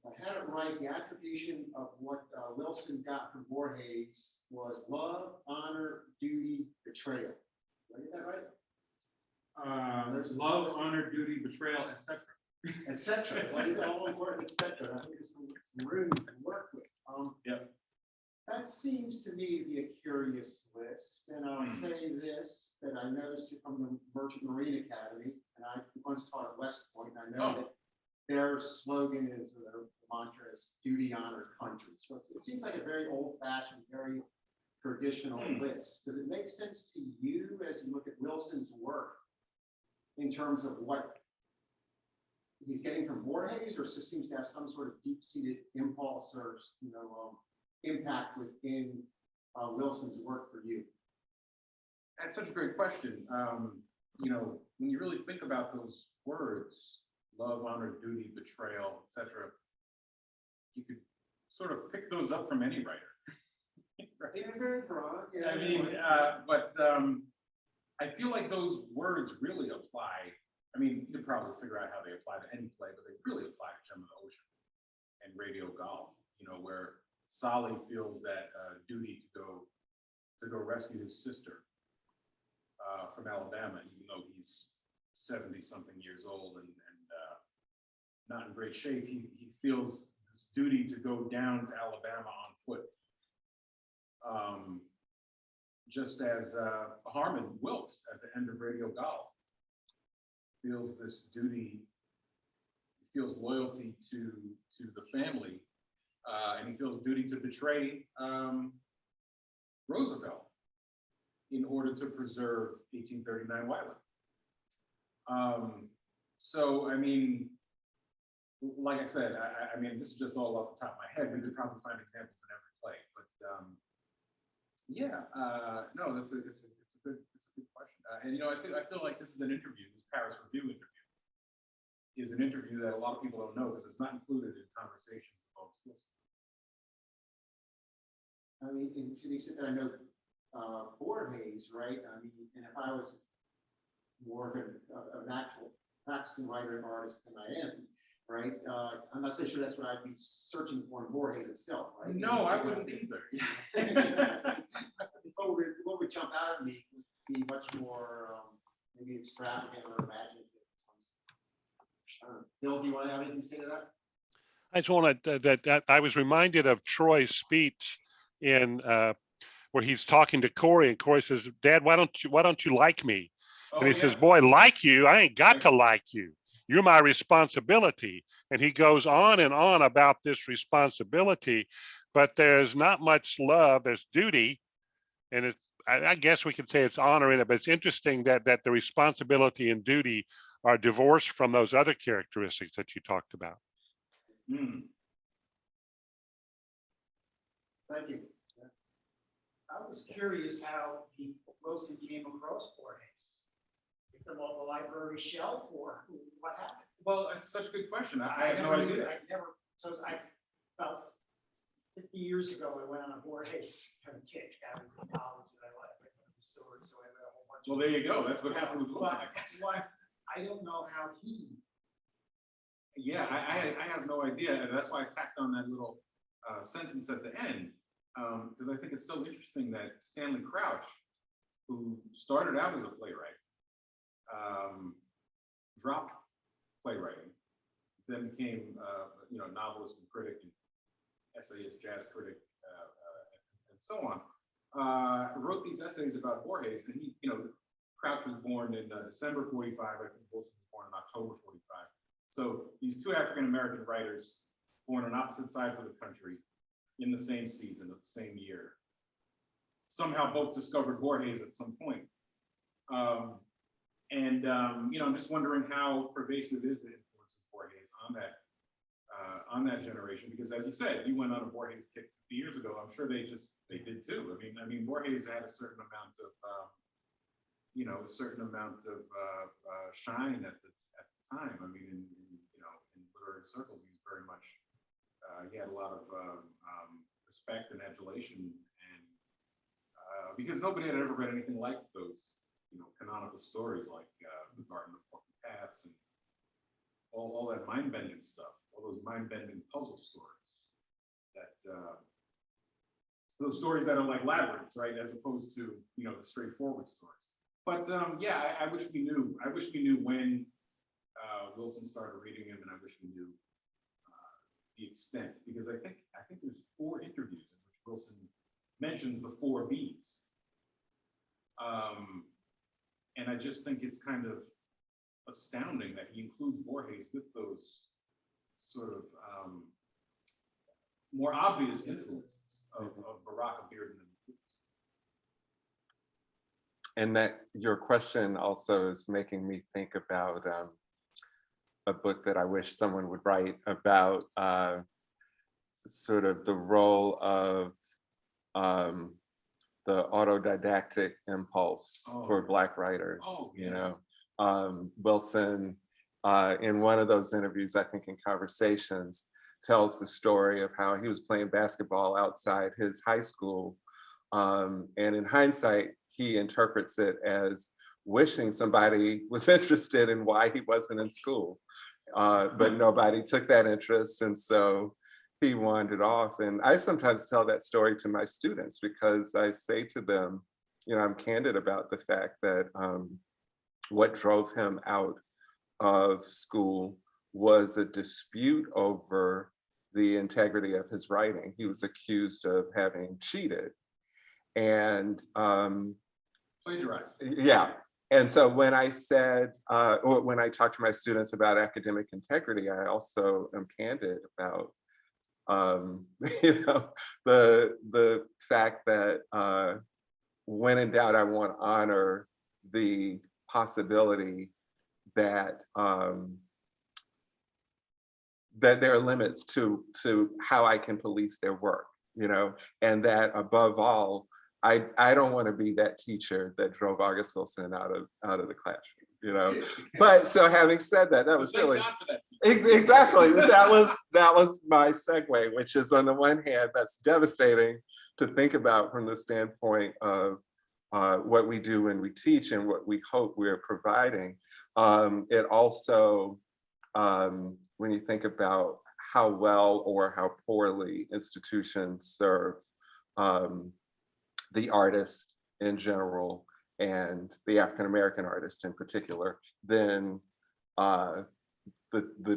I had it right, the attribution of what Wilson got from Borges was love, honor, duty, betrayal. Did I get that right? There's love, honor, duty, betrayal, etc. Etc. It's all important, etc. I think there's some room to work with. Yep. That seems to me to be a curious list, and I'll say this, that I noticed it from the Merchant Marine Academy, and I once taught at West Point, and I know that their slogan is, their mantra is duty, honor, country. So it seems like a very old-fashioned, very traditional list. Does it make sense to you as you look at Wilson's work in terms of what he's getting from Borges, or it just seems to have some sort of deep-seated impulse or impact within Wilson's work for you? That's such a great question. When you really think about those words, love, honor, duty, betrayal, etc., you could sort of pick those up from any writer. Right? Yeah, very broad. Yeah, I mean, I feel like those words really apply. I mean, you could probably figure out how they apply to any play, but they really apply to Gem of the Ocean and Radio Golf, where Solly feels that duty to go rescue his sister from Alabama, even though he's 70-something years old and not in great shape. He feels this duty to go down to Alabama on foot. Just as Harmon Wilkes at the end of Radio Golf feels this duty, he feels loyalty to the family, and he feels duty to betray Roosevelt in order to preserve 1839 Wyland. So, I mean, like I said, I mean, this is just all off the top of my head. We could probably find examples in every play, but no, it's a good question. And I feel like this is an interview. This Paris Review interview is an interview that a lot of people don't know because it's not included in conversations with folks. I mean, to the extent that I know Borges, right? I mean, and if I was more of an actual practicing writer and artist than I am, right? I'm not so sure that's what I'd be searching for in Borges itself, right? No, I wouldn't either. What would jump out at me would be much more maybe extravagant or imaginative. Bill, do you want to have anything to say to that? I just want to, that I was reminded of Troy's speech in where he's talking to Corey, and Corey says, "Dad, why don't you like me?" And he says, "Boy, like you? I ain't got to like you. You're my responsibility." And he goes on and on about this responsibility, but there's not much love. There's duty, and I guess we could say it's honor in it. But it's interesting that the responsibility and duty are divorced from those other characteristics that you talked about. Thank you. I was curious how Wilson came across Borges. Picked them off the library shelf, or what happened? Well, it's such a good question. I have no idea. About 50 years ago, I went on a Borges kind of kick. I was in college and I liked the story, so I read a whole bunch. Well, there you go. That's what happened with Wilson, I guess. I don't know how he. Yeah, I have no idea, and that's why I tacked on that little sentence at the end, because I think it's so interesting that Stanley Crouch, who started out as a playwright, dropped playwriting, then became a novelist and critic and essayist, jazz critic, and so on. Wrote these essays about Borges, and he, Crouch was born in December 45. I think Wilson was born in October 45. So these two African-American writers born on opposite sides of the country in the same season of the same year, somehow both discovered Borges at some point. I'm just wondering how pervasive is the influence of Borges on that generation, because as you said, you went on a Borges kick 50 years ago. I'm sure they did too. I mean, Borges had a certain amount of shine at the time. I mean, in literary circles, he was very much he had a lot of respect and adulation, and because nobody had ever read anything like those, canonical stories like the Garden of Forked Paths and all that mind-bending stuff, all those mind-bending puzzle stories. Those stories that are like labyrinths, right, as opposed to the straightforward stories. But yeah, I wish we knew. I wish we knew when Wilson started reading him, and I wish we knew the extent, because I think there's 4 interviews in which Wilson mentions the 4 B's, and I just think it's kind of astounding that he includes Borges with those sort of more obvious influences of Baraka, Bearden, And that your question also is making me think about a book that I wish someone would write about sort of the role of the autodidactic impulse for Black writers. Wilson, in one of those interviews, I think in Conversations, tells the story of how he was playing basketball outside his high school. And in hindsight, he interprets it as wishing somebody was interested in why he wasn't in school. But nobody took that interest, and so he wandered off. And I sometimes tell that story to my students because I say to them, I'm candid about the fact that what drove him out of school was a dispute over the integrity of his writing. He was accused of having cheated. And plagiarized. Yeah. And so when I said, or when I talk to my students about academic integrity, I also am candid about, the fact that when in doubt, I want to honor the possibility that that there are limits to how I can police their work, and that above all, I don't want to be that teacher that drove August Wilson out of the classroom, But so having said that, that was really exactly that was my segue, which is on the one hand, that's devastating to think about from the standpoint of what we do when we teach and what we hope we're providing. It also, when you think about how well or how poorly institutions serve the artist in general and the African-American artist in particular, then the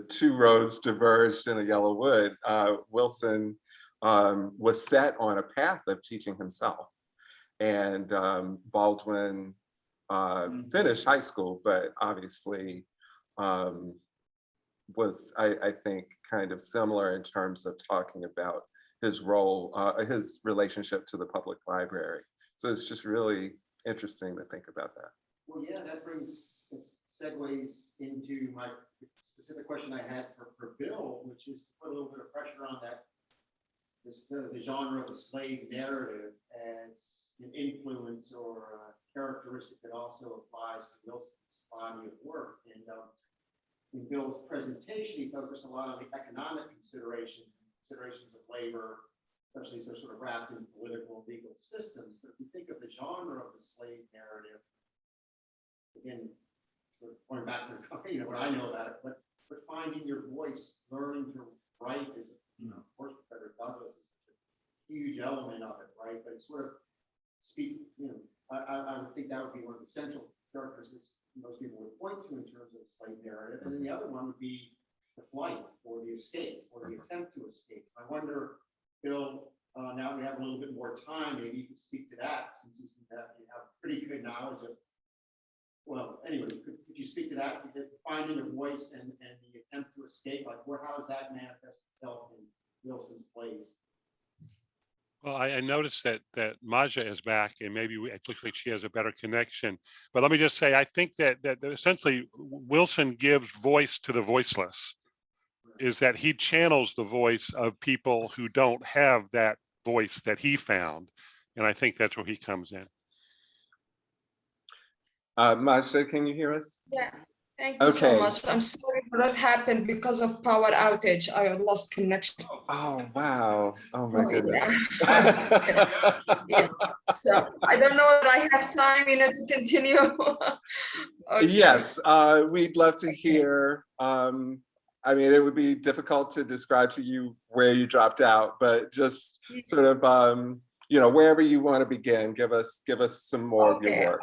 2 roads diverged in a yellow wood. Wilson was set on a path of teaching himself. And Baldwin finished high school, but obviously was, I think, kind of similar in terms of talking about his role, his relationship to the public library. So it's just really interesting to think about that. Well, yeah, that segues into my specific question I had for Bill, which is to put a little bit of pressure on that, the genre of the slave narrative as an influence or a characteristic that also applies to Wilson's body of work. And in Bill's presentation, he focused a lot on the economic considerations of labor, especially as they're sort of wrapped in political and legal systems. But if you think of the genre of the slave narrative, again, sort of going back to what I know about it, but finding your voice, learning to write is, of course, Frederick Douglass is a huge element of it, right? But sort of I would think that would be one of the central characteristics most people would point to in terms of the slave narrative. And then the other one would be the flight or the escape or the attempt to escape. I wonder, Bill, now we have a little bit more time, maybe you could speak to that, since you seem to have pretty good knowledge of, well, anyway, could you speak to that, finding a voice and the attempt to escape, like how does that manifest itself in Wilson's plays? Well, I noticed that Majda is back, and maybe it looks like she has a better connection. But let me just say, I think that essentially Wilson gives voice to the voiceless, is that he channels the voice of people who don't have that voice that he found. And I think that's where he comes in. Majda, can you hear us? Yeah, Thank you so Okay. much. I'm sorry for what happened because of power outage. I lost connection. Oh, wow. Oh, my Oh, goodness. Yeah. So I don't know if I have time, to continue. Okay. Yes, we'd love to hear. I mean, it would be difficult to describe to you where you dropped out, but just sort of, wherever you want to begin, give us some more of your Okay. work.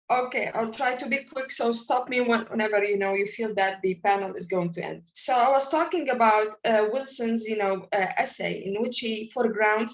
Okay, I'll try to be quick, so stop me whenever you feel that the panel is going to end. So I was talking about Wilson's essay in which he foregrounds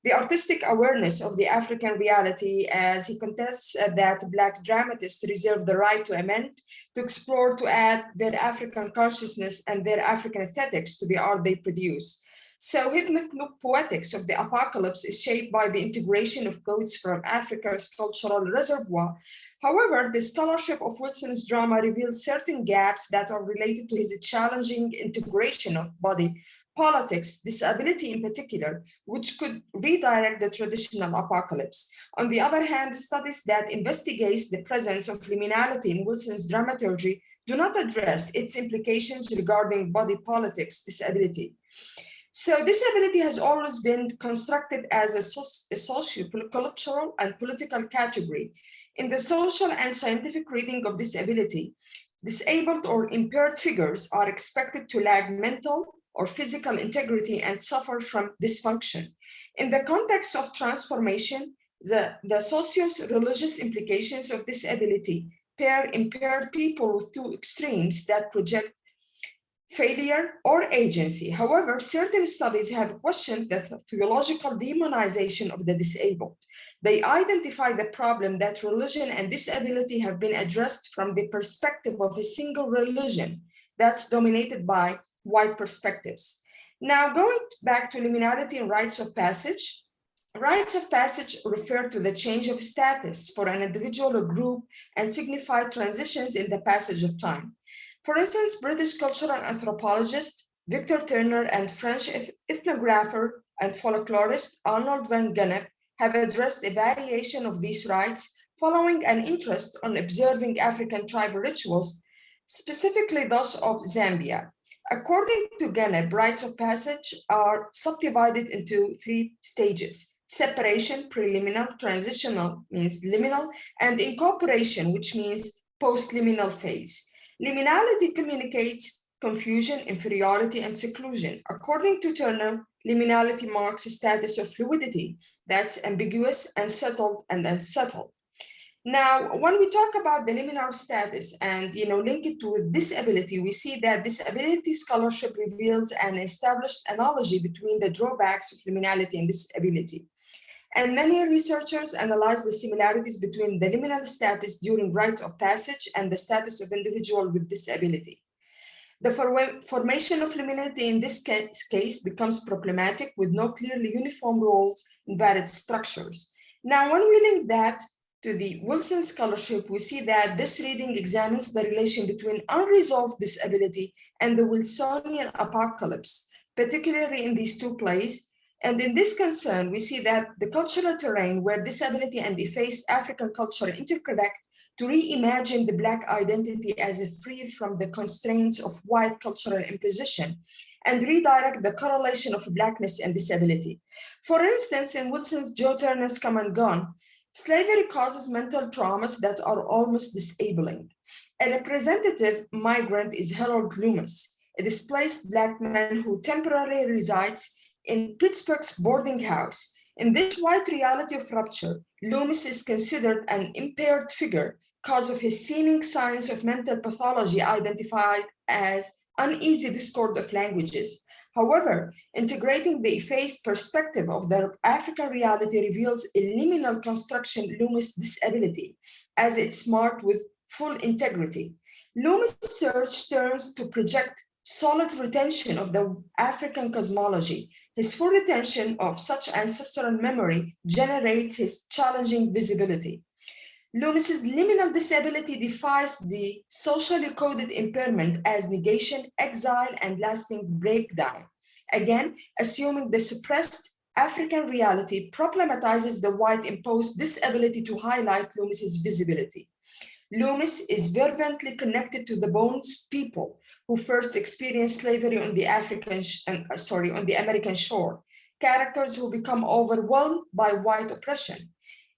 the artistic awareness of the African reality as he contests that Black dramatists reserve the right to amend, to explore, to add their African consciousness and their African aesthetics to the art they produce. So his myth-poetics of the apocalypse is shaped by the integration of codes from Africa's cultural reservoir. However, the scholarship of Wilson's drama reveals certain gaps that are related to his challenging integration of body politics, disability in particular, which could redirect the traditional apocalypse. On the other hand, studies that investigate the presence of liminality in Wilson's dramaturgy do not address its implications regarding body politics, disability. So disability has always been constructed as a socio-cultural and political category. In the social and scientific reading of disability, disabled or impaired figures are expected to lack mental or physical integrity and suffer from dysfunction. In the context of transformation, the socio-religious implications of disability pair impaired people with two extremes that project failure or agency. However, certain studies have questioned the theological demonization of the disabled. They identify the problem that religion and disability have been addressed from the perspective of a single religion that's dominated by white perspectives. Now, going back to liminality and rites of passage, rites of passage refer to the change of status for an individual or group and signify transitions in the passage of time. For instance, British cultural anthropologist Victor Turner and French ethnographer and folklorist Arnold van Gennep have addressed a variation of these rites following an interest on observing African tribal rituals, specifically those of Zambia. According to Gennep, rites of passage are subdivided into three stages: separation, preliminal, transitional means liminal, and incorporation, which means post-liminal phase. Liminality communicates confusion, inferiority, and seclusion. According to Turner, liminality marks a status of fluidity that's ambiguous, unsettled, and unsettled. Now, when we talk about the liminal status and link it to disability, we see that disability scholarship reveals an established analogy between the drawbacks of liminality and disability. And many researchers analyze the similarities between the liminal status during rite of passage and the status of individual with disability. The formation of liminality in this case becomes problematic with no clearly uniform roles in varied structures. Now, when we link that to the Wilson scholarship, we see that this reading examines the relation between unresolved disability and the Wilsonian apocalypse, particularly in these two plays. And in this concern, we see that the cultural terrain where disability and effaced African culture interconnect to reimagine the Black identity as a free from the constraints of white cultural imposition and redirect the correlation of Blackness and disability. For instance, in Wilson's Joe Turner's Come and Gone, slavery causes mental traumas that are almost disabling. A representative migrant is Harold Loomis, a displaced Black man who temporarily resides in Pittsburgh's boarding house. In this white reality of rupture, Loomis is considered an impaired figure because of his seeming signs of mental pathology identified as uneasy discord of languages. However, integrating the effaced perspective of the African reality reveals a liminal construction Loomis disability, as it's marked with full integrity. Loomis' search turns to project solid retention of the African cosmology. His full retention of such ancestral memory generates his challenging visibility. Loomis's liminal disability defies the socially coded impairment as negation, exile, and lasting breakdown. Again, assuming the suppressed African reality problematizes the white imposed disability to highlight Loomis's visibility. Loomis is fervently connected to the Bones people who first experienced slavery on the on the American shore, characters who become overwhelmed by white oppression.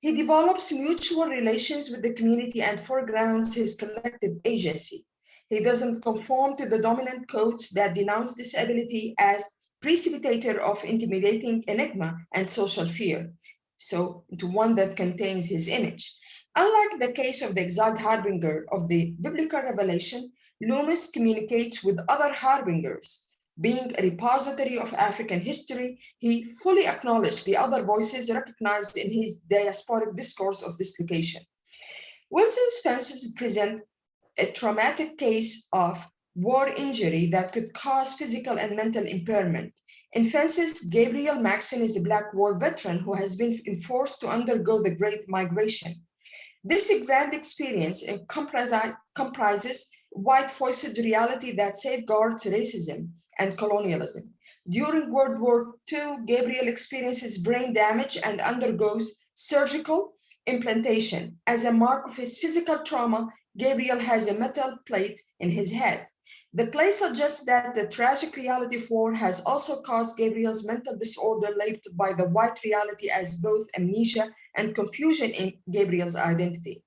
He develops mutual relations with the community and foregrounds his collective agency. He doesn't conform to the dominant codes that denounce disability as precipitator of intimidating enigma and social fear, so to one that contains his image. Unlike the case of the exiled harbinger of the biblical revelation, Loomis communicates with other harbingers. Being a repository of African history, he fully acknowledged the other voices recognized in his diasporic discourse of dislocation. Wilson's fences present a traumatic case of war injury that could cause physical and mental impairment. In Fences, Gabriel Maxon is a Black war veteran who has been forced to undergo the Great Migration. This grand experience comprises white-voiced reality that safeguards racism and colonialism. During World War II, Gabriel experiences brain damage and undergoes surgical implantation. As a mark of his physical trauma, Gabriel has a metal plate in his head. The play suggests that the tragic reality of war has also caused Gabriel's mental disorder labeled by the white reality as both amnesia and confusion in Gabriel's identity.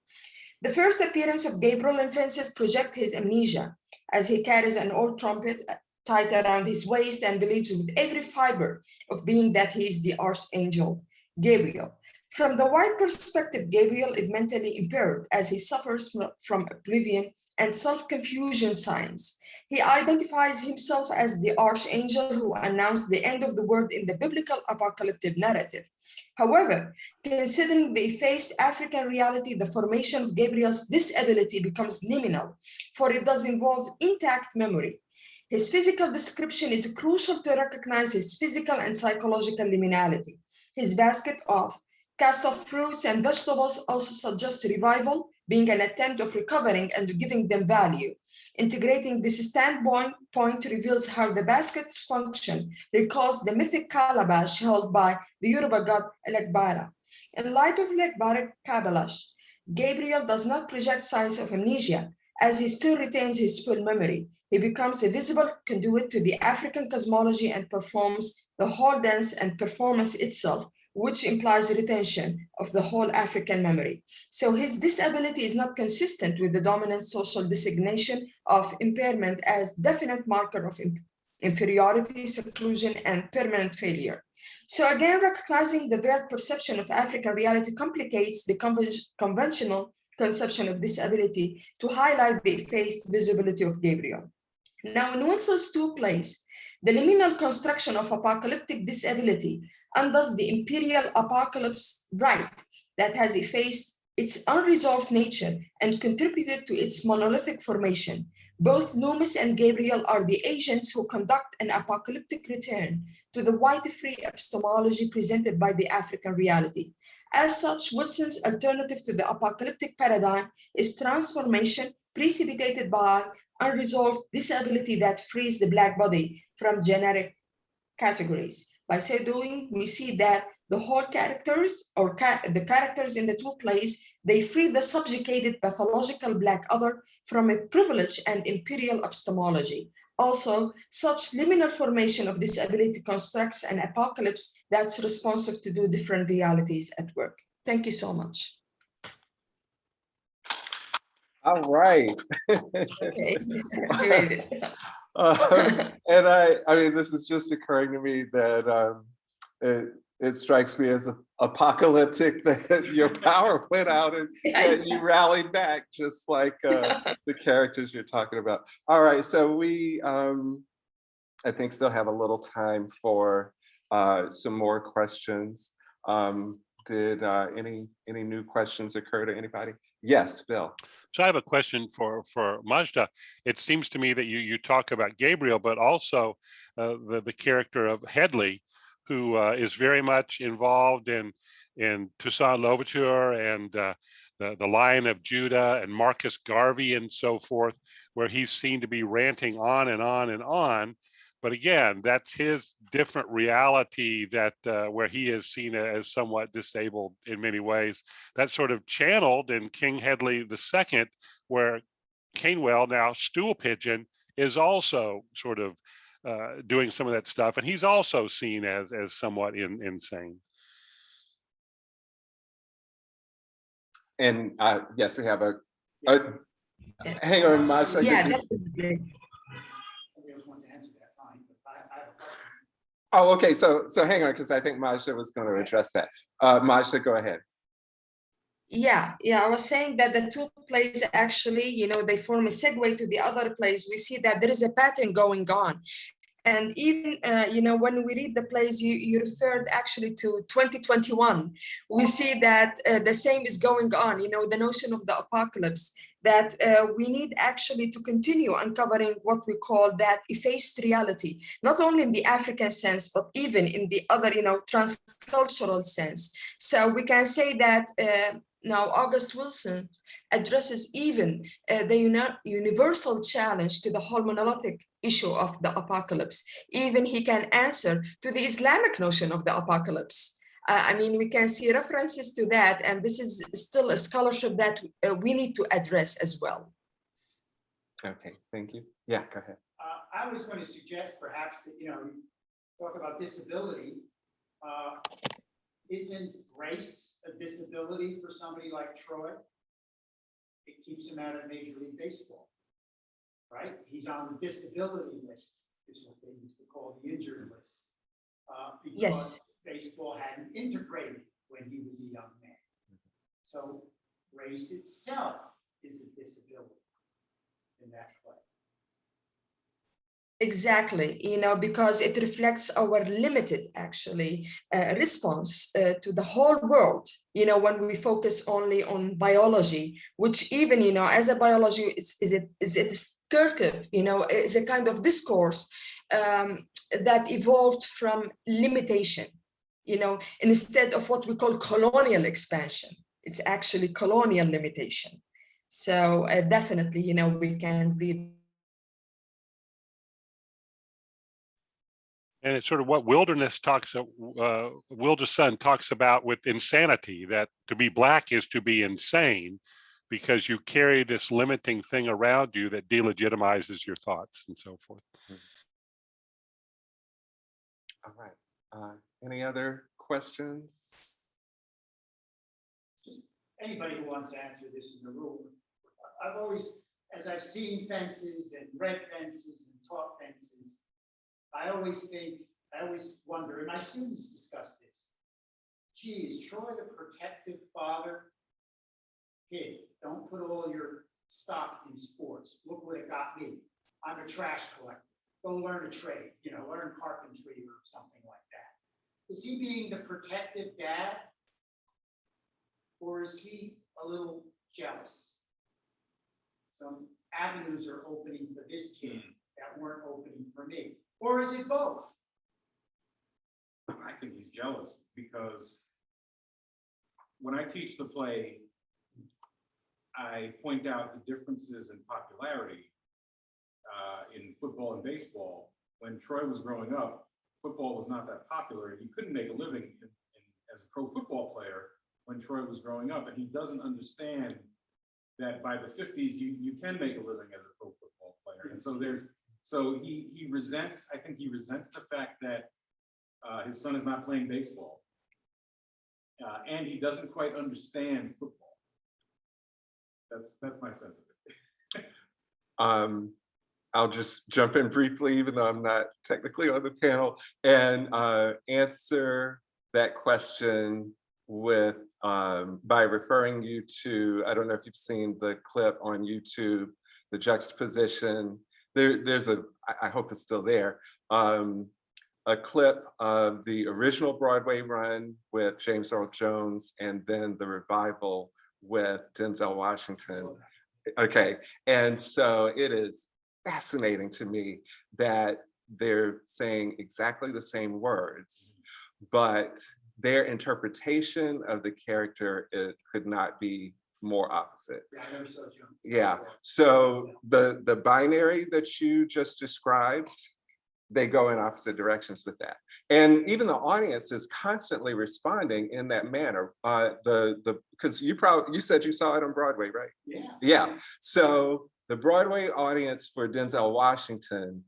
The first appearance of Gabriel in Fences projects his amnesia, as he carries an old trumpet tied around his waist and believes with every fiber of being that he is the archangel Gabriel. From the white perspective, Gabriel is mentally impaired as he suffers from oblivion and self-confusion signs. He identifies himself as the archangel who announced the end of the world in the biblical apocalyptic narrative. However, considering the effaced African reality, the formation of Gabriel's disability becomes liminal, for it does involve intact memory. His physical description is crucial to recognize his physical and psychological liminality. His basket of cast-off fruits and vegetables also suggests revival, being an attempt of recovering and giving them value. Integrating this standpoint reveals how the basket's function recalls the mythic calabash held by the Yoruba god Elegbara. In light of Elegbara calabash, Gabriel does not project signs of amnesia, as he still retains his full memory. He becomes a visible conduit to the African cosmology and performs the whole dance and performance itself, which implies retention of the whole African memory. So his disability is not consistent with the dominant social designation of impairment as definite marker of inferiority, seclusion, and permanent failure. So again, recognizing the veiled perception of African reality complicates the conventional conception of disability to highlight the effaced visibility of Gabriel. Now, in Wilson's two plays, the liminal construction of apocalyptic disability undoes the imperial apocalypse right that has effaced its unresolved nature and contributed to its monolithic formation. Both Loomis and Gabriel are the agents who conduct an apocalyptic return to the white free epistemology presented by the African reality. As such, Wilson's alternative to the apocalyptic paradigm is transformation precipitated by unresolved disability that frees the Black body from generic categories. By so doing, we see that the whole characters or the characters in the two plays, they free the subjugated pathological Black other from a privilege and imperial epistemology. Also, such liminal formation of disability constructs an apocalypse that's responsive to two different realities at work. Thank you so much. All right. Okay. And I mean, this is just occurring to me that it strikes me as apocalyptic that your power went out and you rallied back, just like the characters you're talking about. All right, so we, I think, still have a little time for some more questions. Did any new questions occur to anybody? Yes, Bill. So I have a question for Majda. It seems to me that you talk about Gabriel, but also the character of Headley, who is very much involved in Toussaint Louverture and the Lion of Judah and Marcus Garvey and so forth, where he's seen to be ranting on and on and on But again, that's his different reality that where he is seen as somewhat disabled in many ways. That's sort of channeled in King Hedley II, where Canewell, now stool pigeon, is also sort of doing some of that stuff, and he's also seen as somewhat insane. And yes, we have a hang on, Majda. Yeah, could you- definitely. Somebody else wants to answer that, fine, but I have a question. Oh, okay, so hang on, because I think Majda was going to address that. Majda, go ahead. Yeah, I was saying that the two plays actually, they form a segue to the other plays. We see that there is a pattern going on. And even, when we read the plays, you referred actually to 2021. We see that the same is going on, the notion of the apocalypse, that we need actually to continue uncovering what we call that effaced reality, not only in the African sense, but even in the other, transcultural sense. So we can say that now August Wilson addresses even the universal challenge to the whole monolithic issue of the apocalypse. Even he can answer to the Islamic notion of the apocalypse. We can see references to that, and this is still a scholarship that we need to address as well. Okay, thank you. Yeah, go ahead. I was going to suggest perhaps that, you talk about disability. Isn't race a disability for somebody like Troy? It keeps him out of Major League Baseball, right? He's on the disability list, is what they used to call the injured list. Because Yes. baseball hadn't integrated when he was a young man. So race itself is a disability in that way. Exactly, because it reflects our limited actually response to the whole world, when we focus only on biology, which even, as a biology is a descriptive, is a kind of discourse that evolved from limitation, instead of what we call colonial expansion. It's actually colonial limitation. So definitely, we can read. And it's sort of what Wilderness Wilderson talks about with insanity, that to be Black is to be insane because you carry this limiting thing around you that delegitimizes your thoughts and so forth. All right. Any other questions? Anybody who wants to answer this in the room. I've always, as I've seen fences and read fences and taught fences, I always wonder, and my students discuss this. Gee, is Troy the protective father? Kid, don't put all your stock in sports. Look what it got me. I'm a trash collector. Go learn a trade, learn carpentry or something like that. Is he being the protective dad? Or is he a little jealous? Some avenues are opening for this kid that weren't opening for me. Or is it both? I think he's jealous because when I teach the play, I point out the differences in popularity in football and baseball. When Troy was growing up, football was not that popular, and you couldn't make a living as a pro football player when Troy was growing up, and he doesn't understand that by the 50s you can make a living as a pro football player. And so he resents, I think he resents the fact that his son is not playing baseball. And he doesn't quite understand football. That's my sense of it. I'll just jump in briefly, even though I'm not technically on the panel, and answer that question with by referring you to, I don't know if you've seen the clip on YouTube, the juxtaposition. There's I hope it's still there, a clip of the original Broadway run with James Earl Jones and then the revival with Denzel Washington. Okay, and so it is fascinating to me that they're saying exactly the same words, but their interpretation of the character, it could not be more opposite. Yeah, I never saw Jones. Yeah, so the binary that you just described they go in opposite directions with that. And even the audience is constantly responding in that manner. Because you said you saw it on Broadway, right? Yeah. Yeah. So the Broadway audience for Denzel Washington,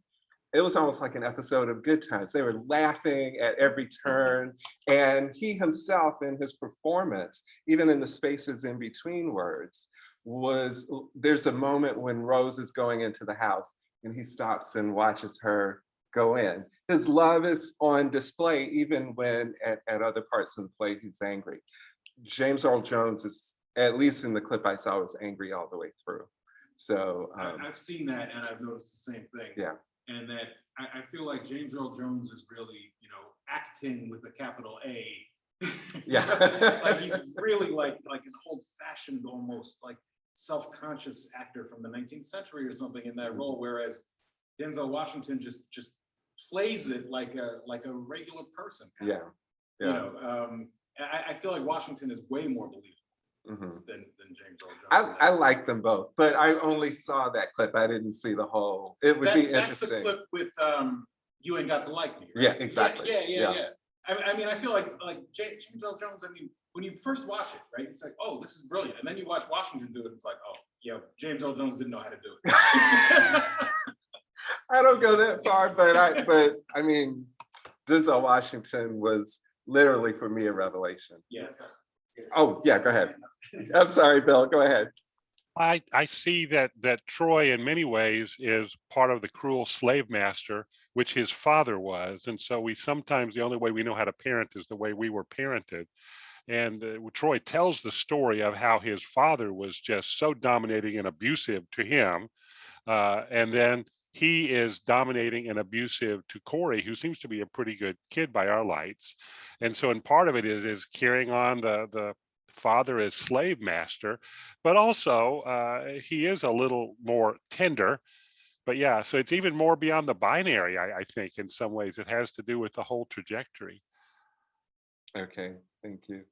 it was almost like an episode of Good Times. They were laughing at every turn. And he himself in his performance, even in the spaces in between words, there's a moment when Rose is going into the house and he stops and watches her go in. His love is on display even when at other parts of the play he's angry. James Earl Jones is, at least in the clip I saw, was angry all the way through. So I've seen that and I've noticed the same thing. yeah. And that I feel like James Earl Jones is really, acting with a capital A. Yeah. Like he's really like an old-fashioned, almost like self-conscious actor from the 19th century or something in that role, whereas Denzel Washington just plays it like a regular person. Yeah. Yeah. I feel like Washington is way more believable Mhm. than James Earl Jones. I like them both, but I only saw that clip. I didn't see the whole. It would be That's interesting. the clip with You Ain't Got to Like Me. Right? Yeah, exactly. Yeah. I mean, I feel like James Earl Jones. I mean, when you first watch it, right, it's like, oh, this is brilliant, and then you watch Washington do it, it's like, oh, yeah, James Earl Jones didn't know how to do it. I don't go that far, but I mean, Denzel Washington was literally for me a revelation. Yeah. Oh yeah, go ahead. I'm sorry, Bill. Go ahead. I see that Troy in many ways is part of the cruel slave master, which his father was. And so we sometimes, the only way we know how to parent is the way we were parented. And Troy tells the story of how his father was just so dominating and abusive to him. And then he is dominating and abusive to Corey, who seems to be a pretty good kid by our lights. And so, and part of it is carrying on the father as slave master, but also he is a little more tender. But yeah, so it's even more beyond the binary, I think, in some ways. It has to do with the whole trajectory. Okay, thank you.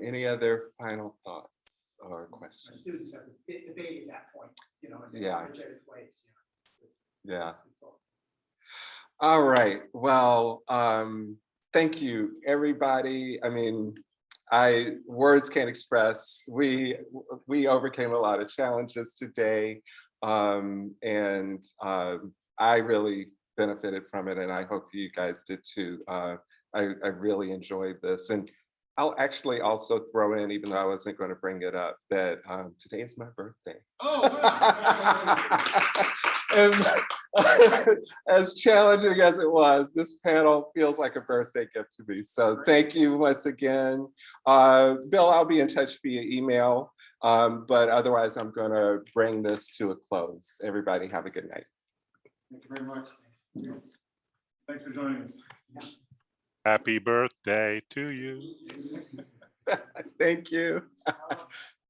Any other final thoughts or questions? Students have to debate at that point, in Yeah. energetic ways. Yeah. All right. Well, thank you, everybody. I mean, words can't express. We overcame a lot of challenges today, and I really benefited from it, and I hope you guys did too. I really enjoyed this, and I'll actually also throw in, even though I wasn't going to bring it up, that today is my birthday. Oh, wow. And as challenging as it was, this panel feels like a birthday gift to me. So thank you once again. Bill, I'll be in touch via email, but otherwise I'm going to bring this to a close. Everybody have a good night. Thank you very much. Thanks for joining us. Happy birthday to you. Thank you. All